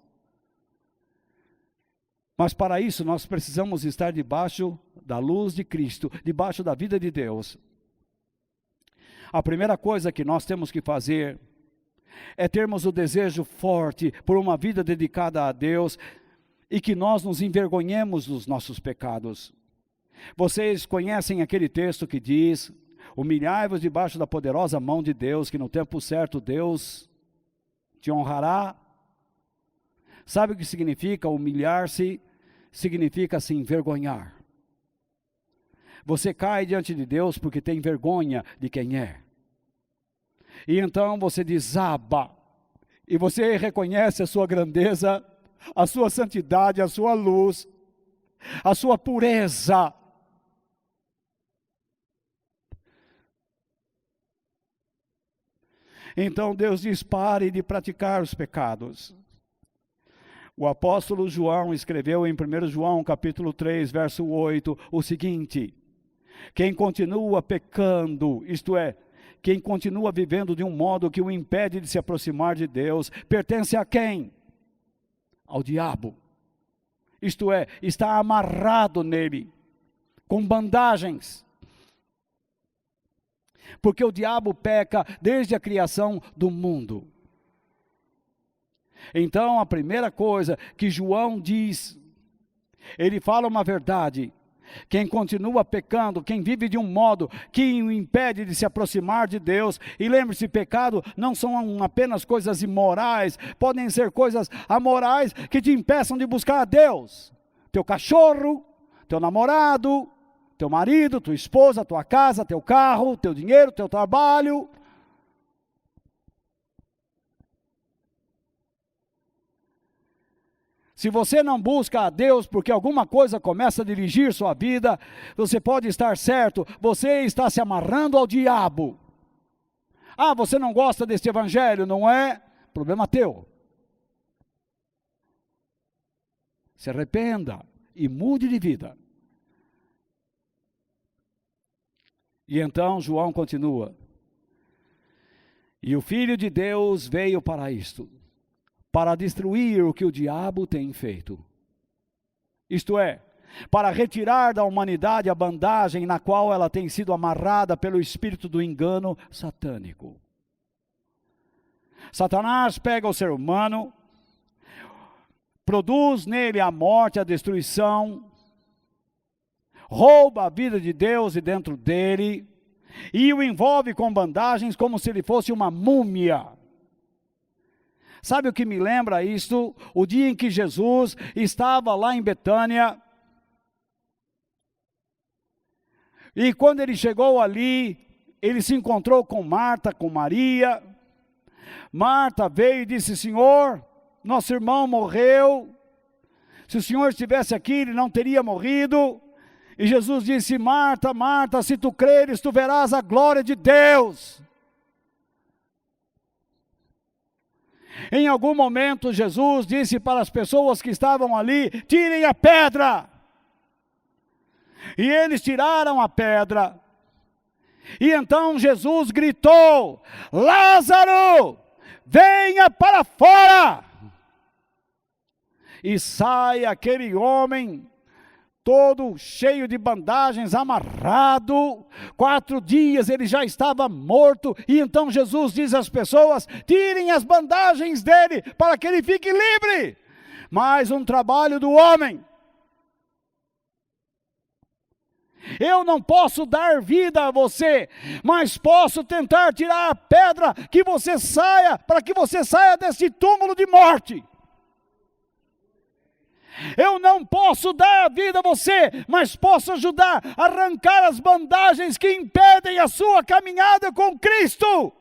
Mas para isso nós precisamos estar debaixo da luz de Cristo, debaixo da vida de Deus. A primeira coisa que nós temos que fazer é termos o desejo forte por uma vida dedicada a Deus e que nós nos envergonhemos dos nossos pecados. Vocês conhecem aquele texto que diz: humilhai-vos debaixo da poderosa mão de Deus, que no tempo certo Deus te honrará. Sabe o que significa humilhar-se? Significa se envergonhar. Você cai diante de Deus porque tem vergonha de quem é. E então você desaba, e você reconhece a sua grandeza, a sua santidade, a sua luz, a sua pureza. Então Deus diz: pare de praticar os pecados. O apóstolo João escreveu em 1 João capítulo 3, verso 8, o seguinte: quem continua pecando, isto é, quem continua vivendo de um modo que o impede de se aproximar de Deus, pertence a quem? Ao diabo. Isto é, está amarrado nele, com bandagens. Porque o diabo peca desde a criação do mundo. Então, a primeira coisa que João diz, ele fala uma verdade: quem continua pecando, quem vive de um modo que o impede de se aproximar de Deus. E lembre-se, pecado não são apenas coisas imorais, podem ser coisas amorais que te impeçam de buscar a Deus. Teu cachorro, teu namorado, teu marido, tua esposa, tua casa, teu carro, teu dinheiro, teu trabalho. Se você não busca a Deus porque alguma coisa começa a dirigir sua vida, você pode estar certo, você está se amarrando ao diabo. Ah, você não gosta deste evangelho, não é? Problema teu. Se arrependa e mude de vida. E então João continua: e o Filho de Deus veio para isto, para destruir o que o diabo tem feito. Isto é, para retirar da humanidade a bandagem na qual ela tem sido amarrada pelo espírito do engano satânico. Satanás pega o ser humano, produz nele a morte, a destruição, rouba a vida de Deus de dentro dele, e o envolve com bandagens como se ele fosse uma múmia. Sabe o que me lembra isto? O dia em que Jesus estava lá em Betânia, e quando ele chegou ali, ele se encontrou com Marta, com Maria. Marta veio e disse: Senhor, nosso irmão morreu. Se o Senhor estivesse aqui, ele não teria morrido. E Jesus disse: Marta, Marta, se tu creres, tu verás a glória de Deus. Em algum momento, Jesus disse para as pessoas que estavam ali: tirem a pedra. E eles tiraram a pedra. E então Jesus gritou: Lázaro, venha para fora. E sai aquele homem, todo cheio de bandagens, amarrado. 4 dias ele já estava morto. E então Jesus diz às pessoas: tirem as bandagens dele, para que ele fique livre. Mais um trabalho do homem. Eu não posso dar vida a você, mas posso tentar tirar a pedra que você saia, para que você saia desse túmulo de morte. Eu não posso dar a vida a você, mas posso ajudar a arrancar as bandagens que impedem a sua caminhada com Cristo.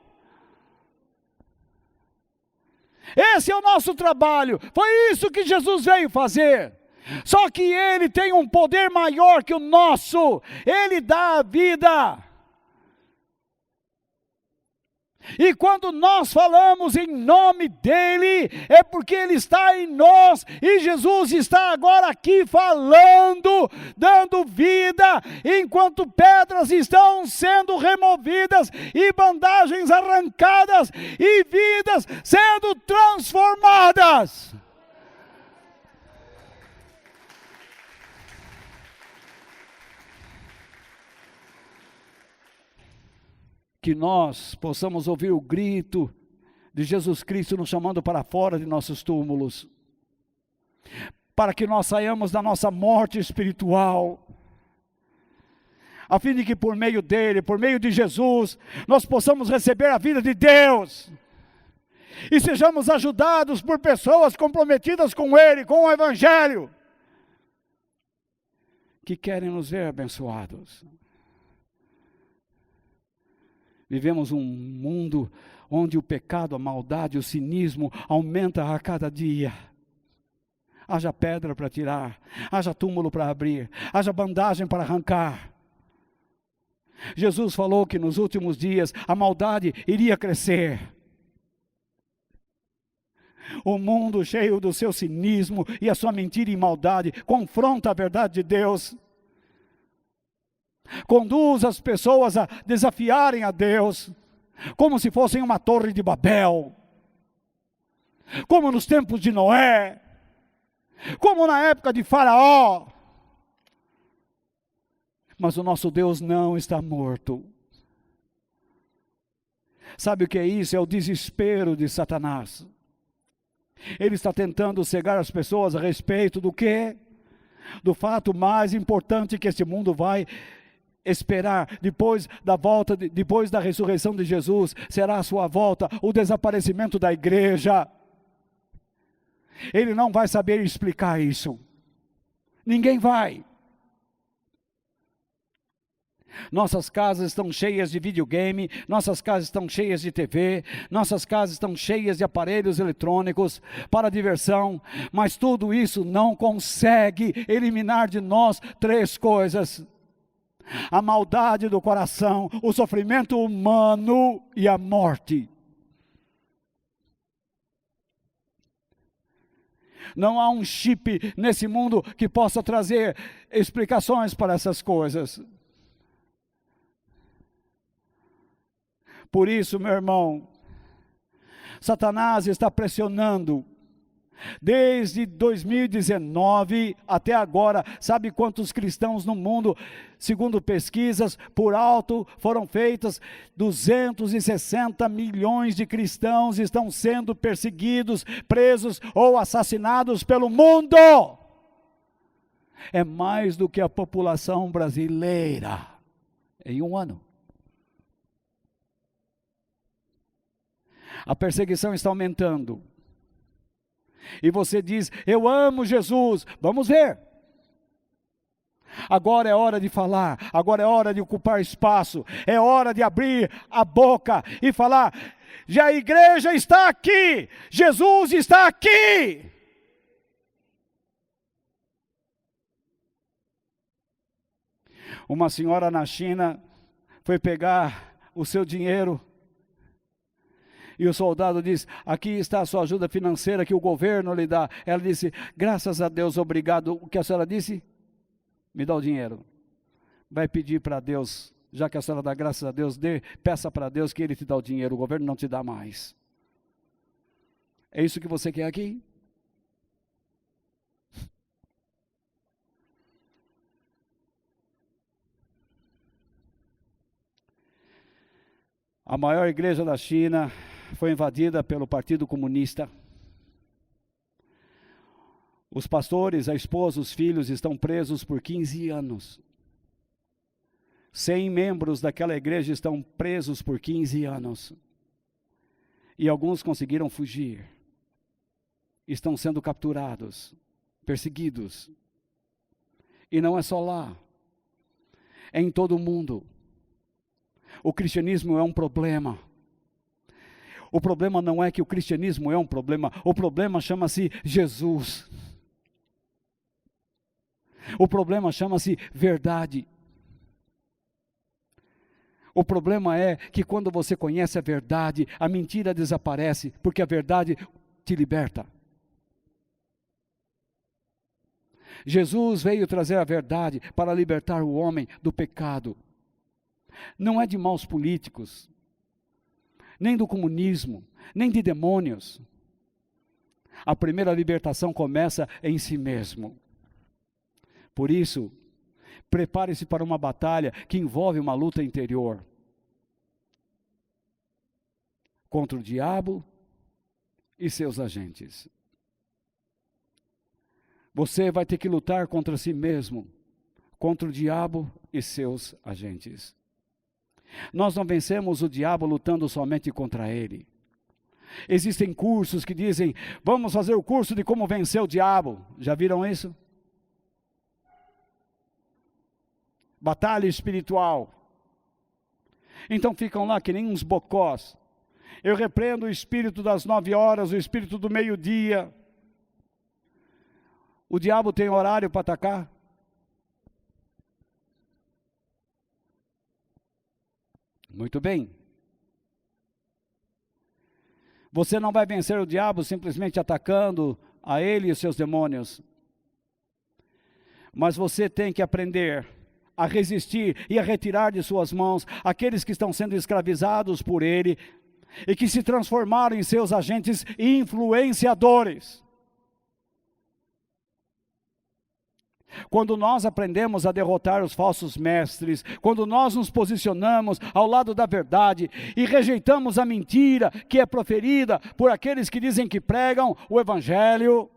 Esse é o nosso trabalho. Foi isso que Jesus veio fazer. Só que ele tem um poder maior que o nosso. Ele dá a vida. E quando nós falamos em nome dele, é porque ele está em nós, e Jesus está agora aqui falando, dando vida, enquanto pedras estão sendo removidas, e bandagens arrancadas, e vidas sendo transformadas. Que nós possamos ouvir o grito de Jesus Cristo nos chamando para fora de nossos túmulos, para que nós saiamos da nossa morte espiritual, a fim de que por meio dele, por meio de Jesus, nós possamos receber a vida de Deus, e sejamos ajudados por pessoas comprometidas com ele, com o Evangelho, que querem nos ver abençoados. Vivemos um mundo onde o pecado, a maldade, o cinismo aumenta a cada dia. Haja pedra para tirar, haja túmulo para abrir, haja bandagem para arrancar. Jesus falou que nos últimos dias a maldade iria crescer. O mundo cheio do seu cinismo e a sua mentira e maldade confronta a verdade de Deus. Conduz as pessoas a desafiarem a Deus, como se fossem uma torre de Babel, como nos tempos de Noé, como na época de Faraó. Mas o nosso Deus não está morto. Sabe o que é isso? É o desespero de Satanás. Ele está tentando cegar as pessoas a respeito do quê? Do fato mais importante que este mundo vai esperar depois da volta, depois da ressurreição de Jesus, será a sua volta, o desaparecimento da igreja. Ele não vai saber explicar isso. Ninguém vai. Nossas casas estão cheias de videogame, nossas casas estão cheias de TV, nossas casas estão cheias de aparelhos eletrônicos para diversão, mas tudo isso não consegue eliminar de nós 3 coisas: a maldade do coração, o sofrimento humano e a morte. Não há um chip nesse mundo que possa trazer explicações para essas coisas. Por isso, meu irmão, Satanás está pressionando Desde 2019 até agora, sabe quantos cristãos no mundo, segundo pesquisas por alto, foram feitas? 260 milhões de cristãos estão sendo perseguidos, presos ou assassinados pelo mundo. É mais do que a população brasileira em um ano. A perseguição está aumentando. E você diz, eu amo Jesus. Vamos ver. Agora é hora de falar, agora é hora de ocupar espaço, é hora de abrir a boca e falar, já a igreja está aqui, Jesus está aqui. Uma senhora na China foi pegar o seu dinheiro e o soldado disse, aqui está a sua ajuda financeira que o governo lhe dá. Ela disse, graças a Deus, obrigado. O que a senhora disse? Me dá o dinheiro. Vai pedir para Deus, já que a senhora dá graças a Deus, peça para Deus que Ele te dá o dinheiro, o governo não te dá mais. É isso que você quer aqui? A maior igreja da China foi invadida pelo Partido Comunista. Os pastores, a esposa, os filhos estão presos por 15 anos. 100 membros daquela igreja estão presos por 15 anos. E alguns conseguiram fugir. Estão sendo capturados, perseguidos. E não é só lá. É em todo o mundo. O cristianismo é um problema. O problema não é que o cristianismo é um problema. O problema chama-se Jesus. O problema chama-se verdade. O problema é que quando você conhece a verdade, a mentira desaparece, porque a verdade te liberta. Jesus veio trazer a verdade para libertar o homem do pecado. Não é de maus políticos, nem do comunismo, nem de demônios. A primeira libertação começa em si mesmo. Por isso, prepare-se para uma batalha que envolve uma luta interior. Contra o diabo e seus agentes. Você vai ter que lutar contra si mesmo, contra o diabo e seus agentes. Nós não vencemos o diabo lutando somente contra ele. Existem cursos que dizem, vamos fazer o curso de como vencer o diabo. Já viram isso? Batalha espiritual. Então ficam lá que nem uns bocós. Eu repreendo o espírito das 9 horas, o espírito do meio-dia. O diabo tem horário para atacar? Muito bem. Você não vai vencer o diabo simplesmente atacando a ele e os seus demônios. Mas você tem que aprender a resistir e a retirar de suas mãos aqueles que estão sendo escravizados por ele e que se transformaram em seus agentes influenciadores. Quando nós aprendemos a derrotar os falsos mestres, quando nós nos posicionamos ao lado da verdade e rejeitamos a mentira que é proferida por aqueles que dizem que pregam o Evangelho,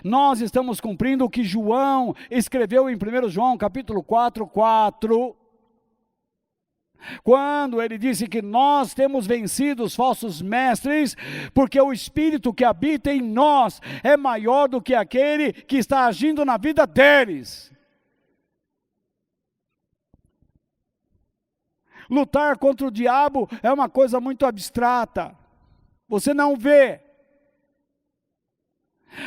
nós estamos cumprindo o que João escreveu em 1 João capítulo 4:4, quando ele disse que nós temos vencido os falsos mestres, porque o Espírito que habita em nós é maior do que aquele que está agindo na vida deles. Lutar contra o diabo é uma coisa muito abstrata, você não vê.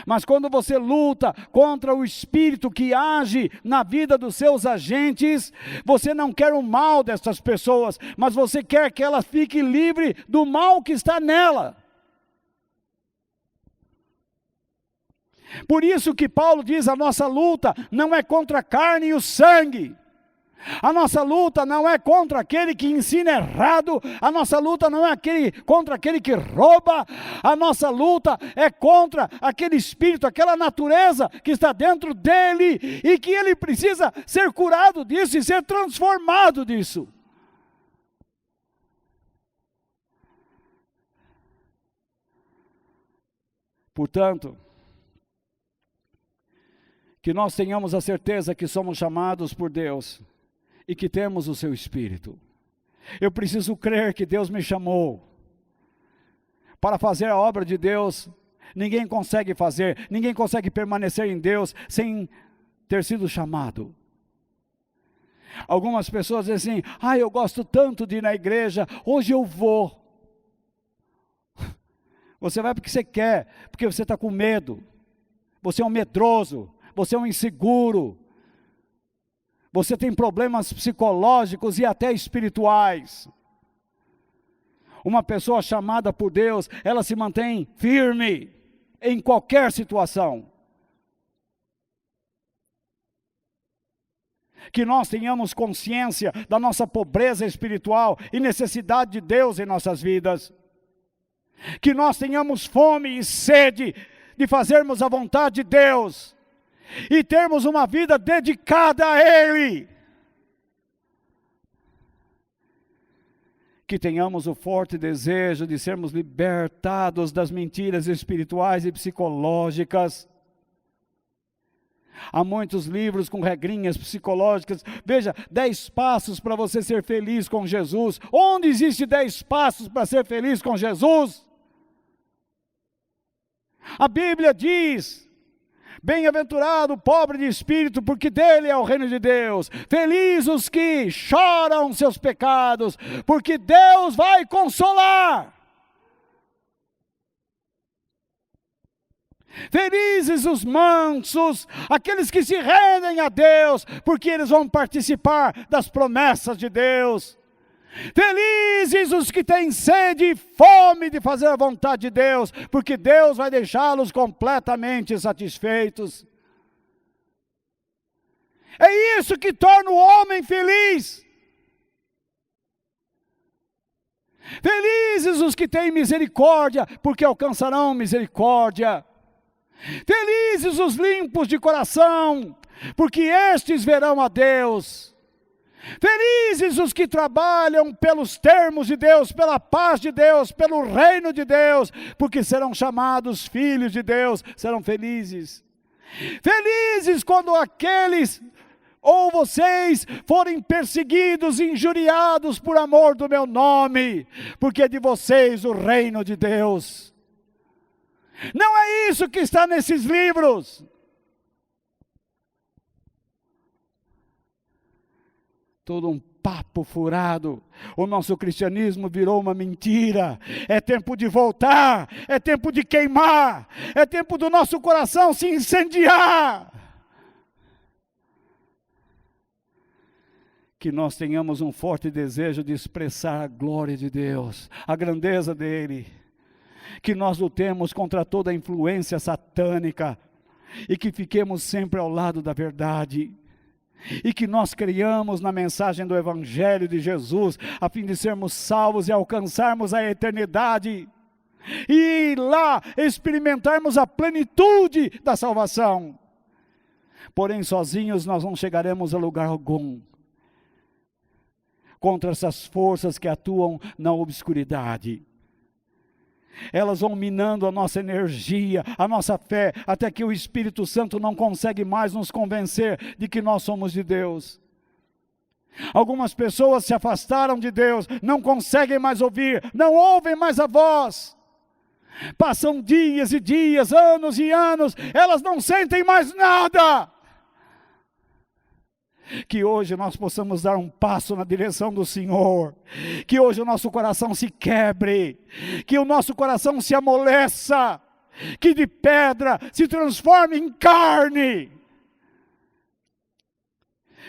Mas quando você luta contra o espírito que age na vida dos seus agentes, você não quer o mal dessas pessoas, mas você quer que ela fique livre do mal que está nela. Por isso que Paulo diz, a nossa luta não é contra a carne e o sangue, A nossa luta não é contra aquele que ensina errado, a nossa luta não é contra aquele que rouba, a nossa luta é contra aquele espírito, aquela natureza que está dentro dele e que ele precisa ser curado disso e ser transformado disso. Portanto, que nós tenhamos a certeza que somos chamados por Deus e que temos o seu Espírito. Eu preciso crer que Deus me chamou para fazer a obra de Deus. Ninguém consegue fazer, ninguém consegue permanecer em Deus sem ter sido chamado. Algumas pessoas dizem assim, eu gosto tanto de ir na igreja, hoje eu vou. Você vai porque você quer, porque você está com medo. Você é um medroso, você é um inseguro. Você tem problemas psicológicos e até espirituais. Uma pessoa chamada por Deus, ela se mantém firme em qualquer situação. Que nós tenhamos consciência da nossa pobreza espiritual e necessidade de Deus em nossas vidas. Que nós tenhamos fome e sede de fazermos a vontade de Deus e termos uma vida dedicada a Ele. Que tenhamos o forte desejo de sermos libertados das mentiras espirituais e psicológicas. Há muitos livros com regrinhas psicológicas. Veja, 10 passos para você ser feliz com Jesus. Onde existe 10 passos para ser feliz com Jesus? A Bíblia diz, bem-aventurado o pobre de espírito, porque dele é o reino de Deus. Felizes os que choram seus pecados, porque Deus vai consolar. Felizes os mansos, aqueles que se rendem a Deus, porque eles vão participar das promessas de Deus. Felizes os que têm sede e fome de fazer a vontade de Deus, porque Deus vai deixá-los completamente satisfeitos. É isso que torna o homem feliz. Felizes os que têm misericórdia, porque alcançarão misericórdia. Felizes os limpos de coração, porque estes verão a Deus. Felizes os que trabalham pelos termos de Deus, pela paz de Deus, pelo reino de Deus, porque serão chamados filhos de Deus, serão felizes. Felizes quando aqueles ou vocês forem perseguidos, injuriados por amor do meu nome, porque é de vocês o reino de Deus. Não é isso que está nesses livros. Todo um papo furado. O nosso cristianismo virou uma mentira. É tempo de voltar, é tempo de queimar, é tempo do nosso coração se incendiar. Que nós tenhamos um forte desejo de expressar a glória de Deus, a grandeza dele. Que nós lutemos contra toda a influência satânica e que fiquemos sempre ao lado da verdade. E que nós creiamos na mensagem do Evangelho de Jesus, a fim de sermos salvos e alcançarmos a eternidade. E lá experimentarmos a plenitude da salvação. Porém, sozinhos nós não chegaremos a lugar algum. Contra essas forças que atuam na obscuridade. Elas vão minando a nossa energia, a nossa fé, até que o Espírito Santo não consegue mais nos convencer de que nós somos de Deus. Algumas pessoas se afastaram de Deus, não conseguem mais ouvir, não ouvem mais a voz. Passam dias e dias, anos e anos, elas não sentem mais nada. Que hoje nós possamos dar um passo na direção do Senhor, que hoje o nosso coração se quebre, que o nosso coração se amoleça, que de pedra se transforme em carne,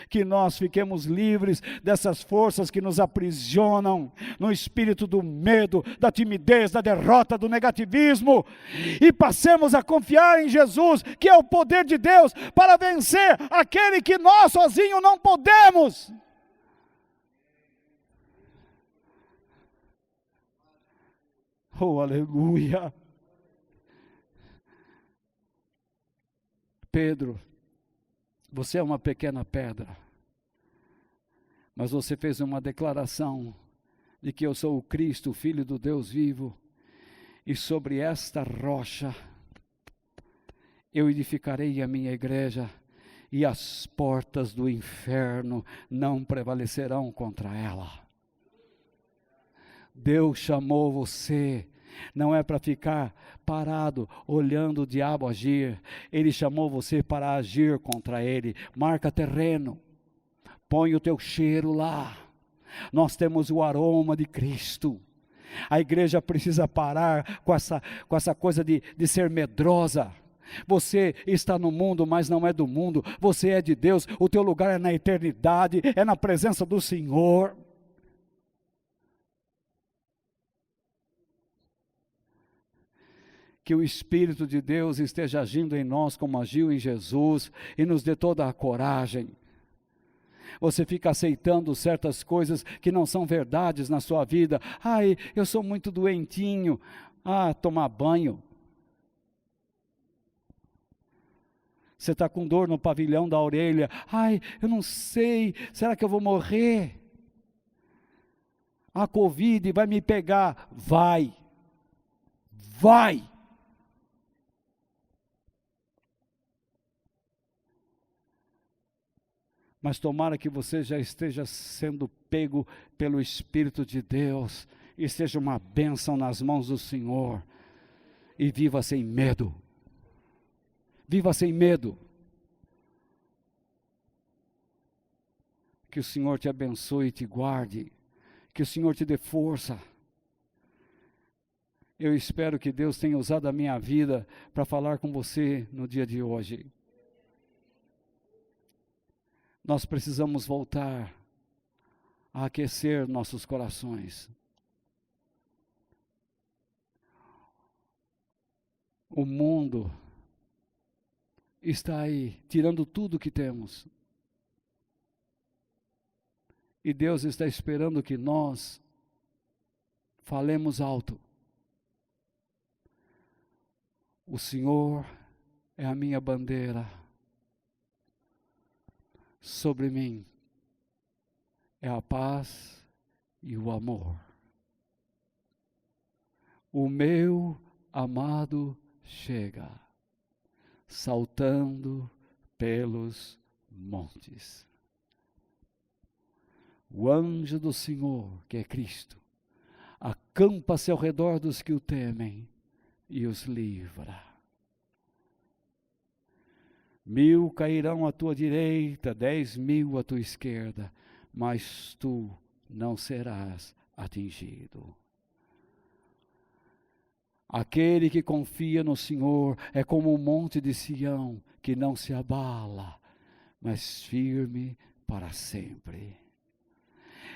Que nós fiquemos livres dessas forças que nos aprisionam no espírito do medo, da timidez, da derrota, do negativismo, e passemos a confiar em Jesus, que é o poder de Deus para vencer aquele que nós sozinhos não podemos. Oh, aleluia. Pedro, você é uma pequena pedra, mas você fez uma declaração de que eu sou o Cristo, o Filho do Deus vivo, e sobre esta rocha eu edificarei a minha igreja, e as portas do inferno não prevalecerão contra ela. Deus chamou você, não é para ficar parado olhando o diabo agir. Ele chamou você para agir contra ele. Marca terreno, põe o teu cheiro lá. Nós temos o aroma de Cristo. A igreja precisa parar com essa coisa de ser medrosa. Você está no mundo, mas não é do mundo. Você é de Deus, o teu lugar é na eternidade, é na presença do Senhor. Que o Espírito de Deus esteja agindo em nós como agiu em Jesus e nos dê toda a coragem. Você fica aceitando certas coisas que não são verdades na sua vida. Ai, eu sou muito doentinho. Tomar banho. Você está com dor no pavilhão da orelha. Ai, eu não sei, será que eu vou morrer? A Covid vai me pegar. Vai. Mas tomara que você já esteja sendo pego pelo Espírito de Deus, e seja uma bênção nas mãos do Senhor, e viva sem medo. Viva sem medo. Que o Senhor te abençoe e te guarde, que o Senhor te dê força. Eu espero que Deus tenha usado a minha vida para falar com você no dia de hoje. Nós precisamos voltar a aquecer nossos corações. O mundo está aí, tirando tudo que temos. E Deus está esperando que nós falemos alto. O Senhor é a minha bandeira. Sobre mim é a paz e o amor. O meu amado chega, saltando pelos montes. O anjo do Senhor, que é Cristo, acampa-se ao redor dos que o temem e os livra. 1000 cairão à tua direita, 10.000 à tua esquerda, mas tu não serás atingido. Aquele que confia no Senhor é como um monte de Sião, que não se abala, mas firme para sempre.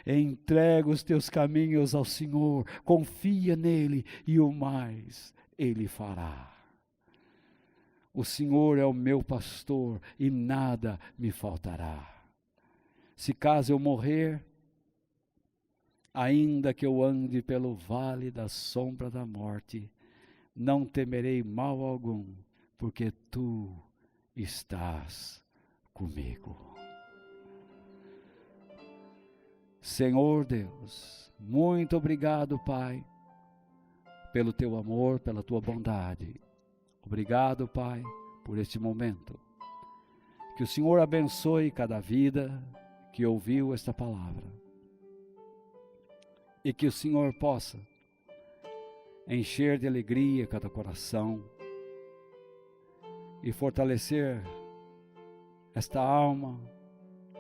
Entrega os teus caminhos ao Senhor, confia nele, e o mais ele fará. O Senhor é o meu pastor e nada me faltará. Se caso eu morrer, ainda que eu ande pelo vale da sombra da morte, não temerei mal algum, porque tu estás comigo. Senhor Deus, muito obrigado, Pai, pelo teu amor, pela tua bondade. Obrigado, Pai, por este momento. Que o Senhor abençoe cada vida que ouviu esta palavra. E que o Senhor possa encher de alegria cada coração e fortalecer esta alma,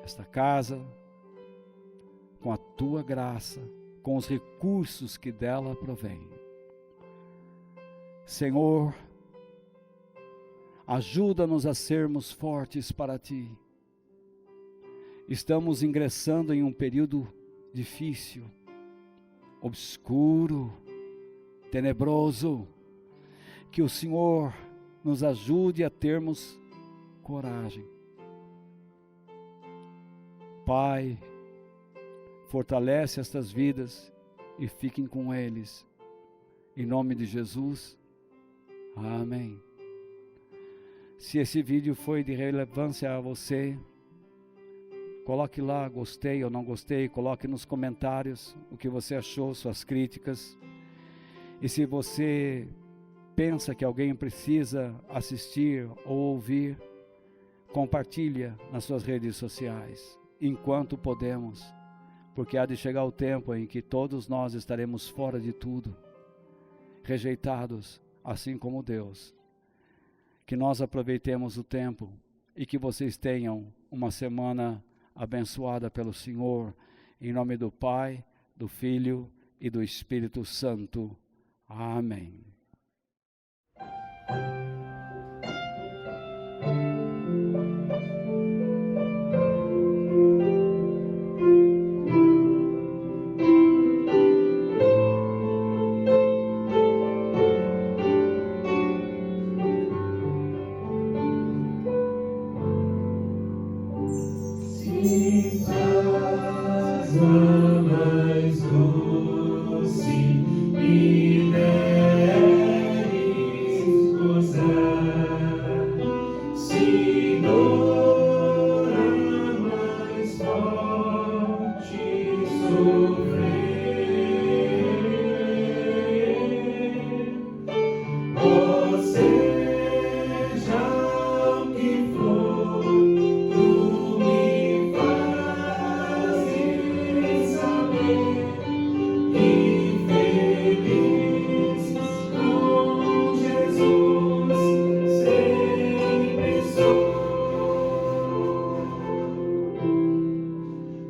esta casa, com a tua graça, com os recursos que dela provém. Senhor, ajuda-nos a sermos fortes para ti Estamos ingressando em um período difícil, obscuro, tenebroso. Que o Senhor nos ajude a termos coragem. Pai, fortalece estas vidas e fiquem com eles. Em nome de Jesus. Amém. Se esse vídeo foi de relevância a você, coloque lá, gostei ou não gostei, coloque nos comentários o que você achou, suas críticas. E se você pensa que alguém precisa assistir ou ouvir, compartilha nas suas redes sociais, enquanto podemos, porque há de chegar o tempo em que todos nós estaremos fora de tudo, rejeitados, assim como Deus. Que nós aproveitemos o tempo e que vocês tenham uma semana abençoada pelo Senhor, em nome do Pai, do Filho e do Espírito Santo. Amém. Mais doce me deres gozar, se dor mais forte sofrer, ou seja o que for, tu me fazes saber que feliz com Jesus sempre sou.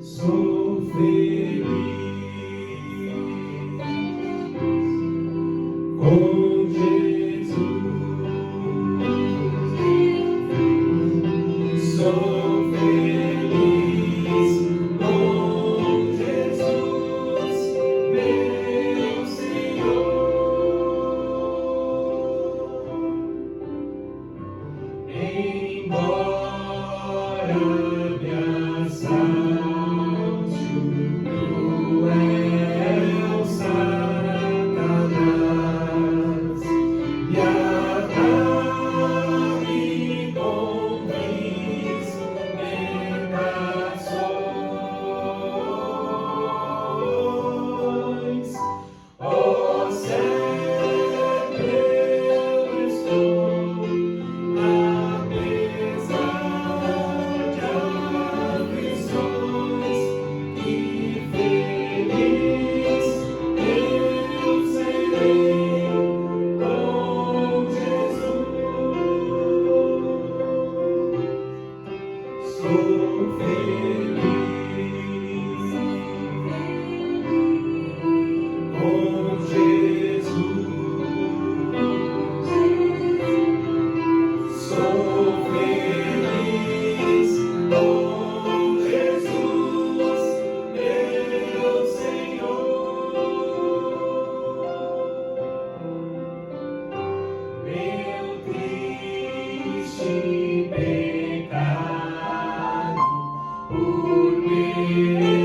Sou feliz com Jesus. Sou feliz com Jesus, meu Senhor. Embora me assalte o cruel Satanás e ataque com tentações, ó sempre eu estou, apesar de aflições, e feliz eu serei com Jesus. Sou feliz com Jesus. Sou feliz com Jesus, meu Senhor. Meu triste pecado por merecer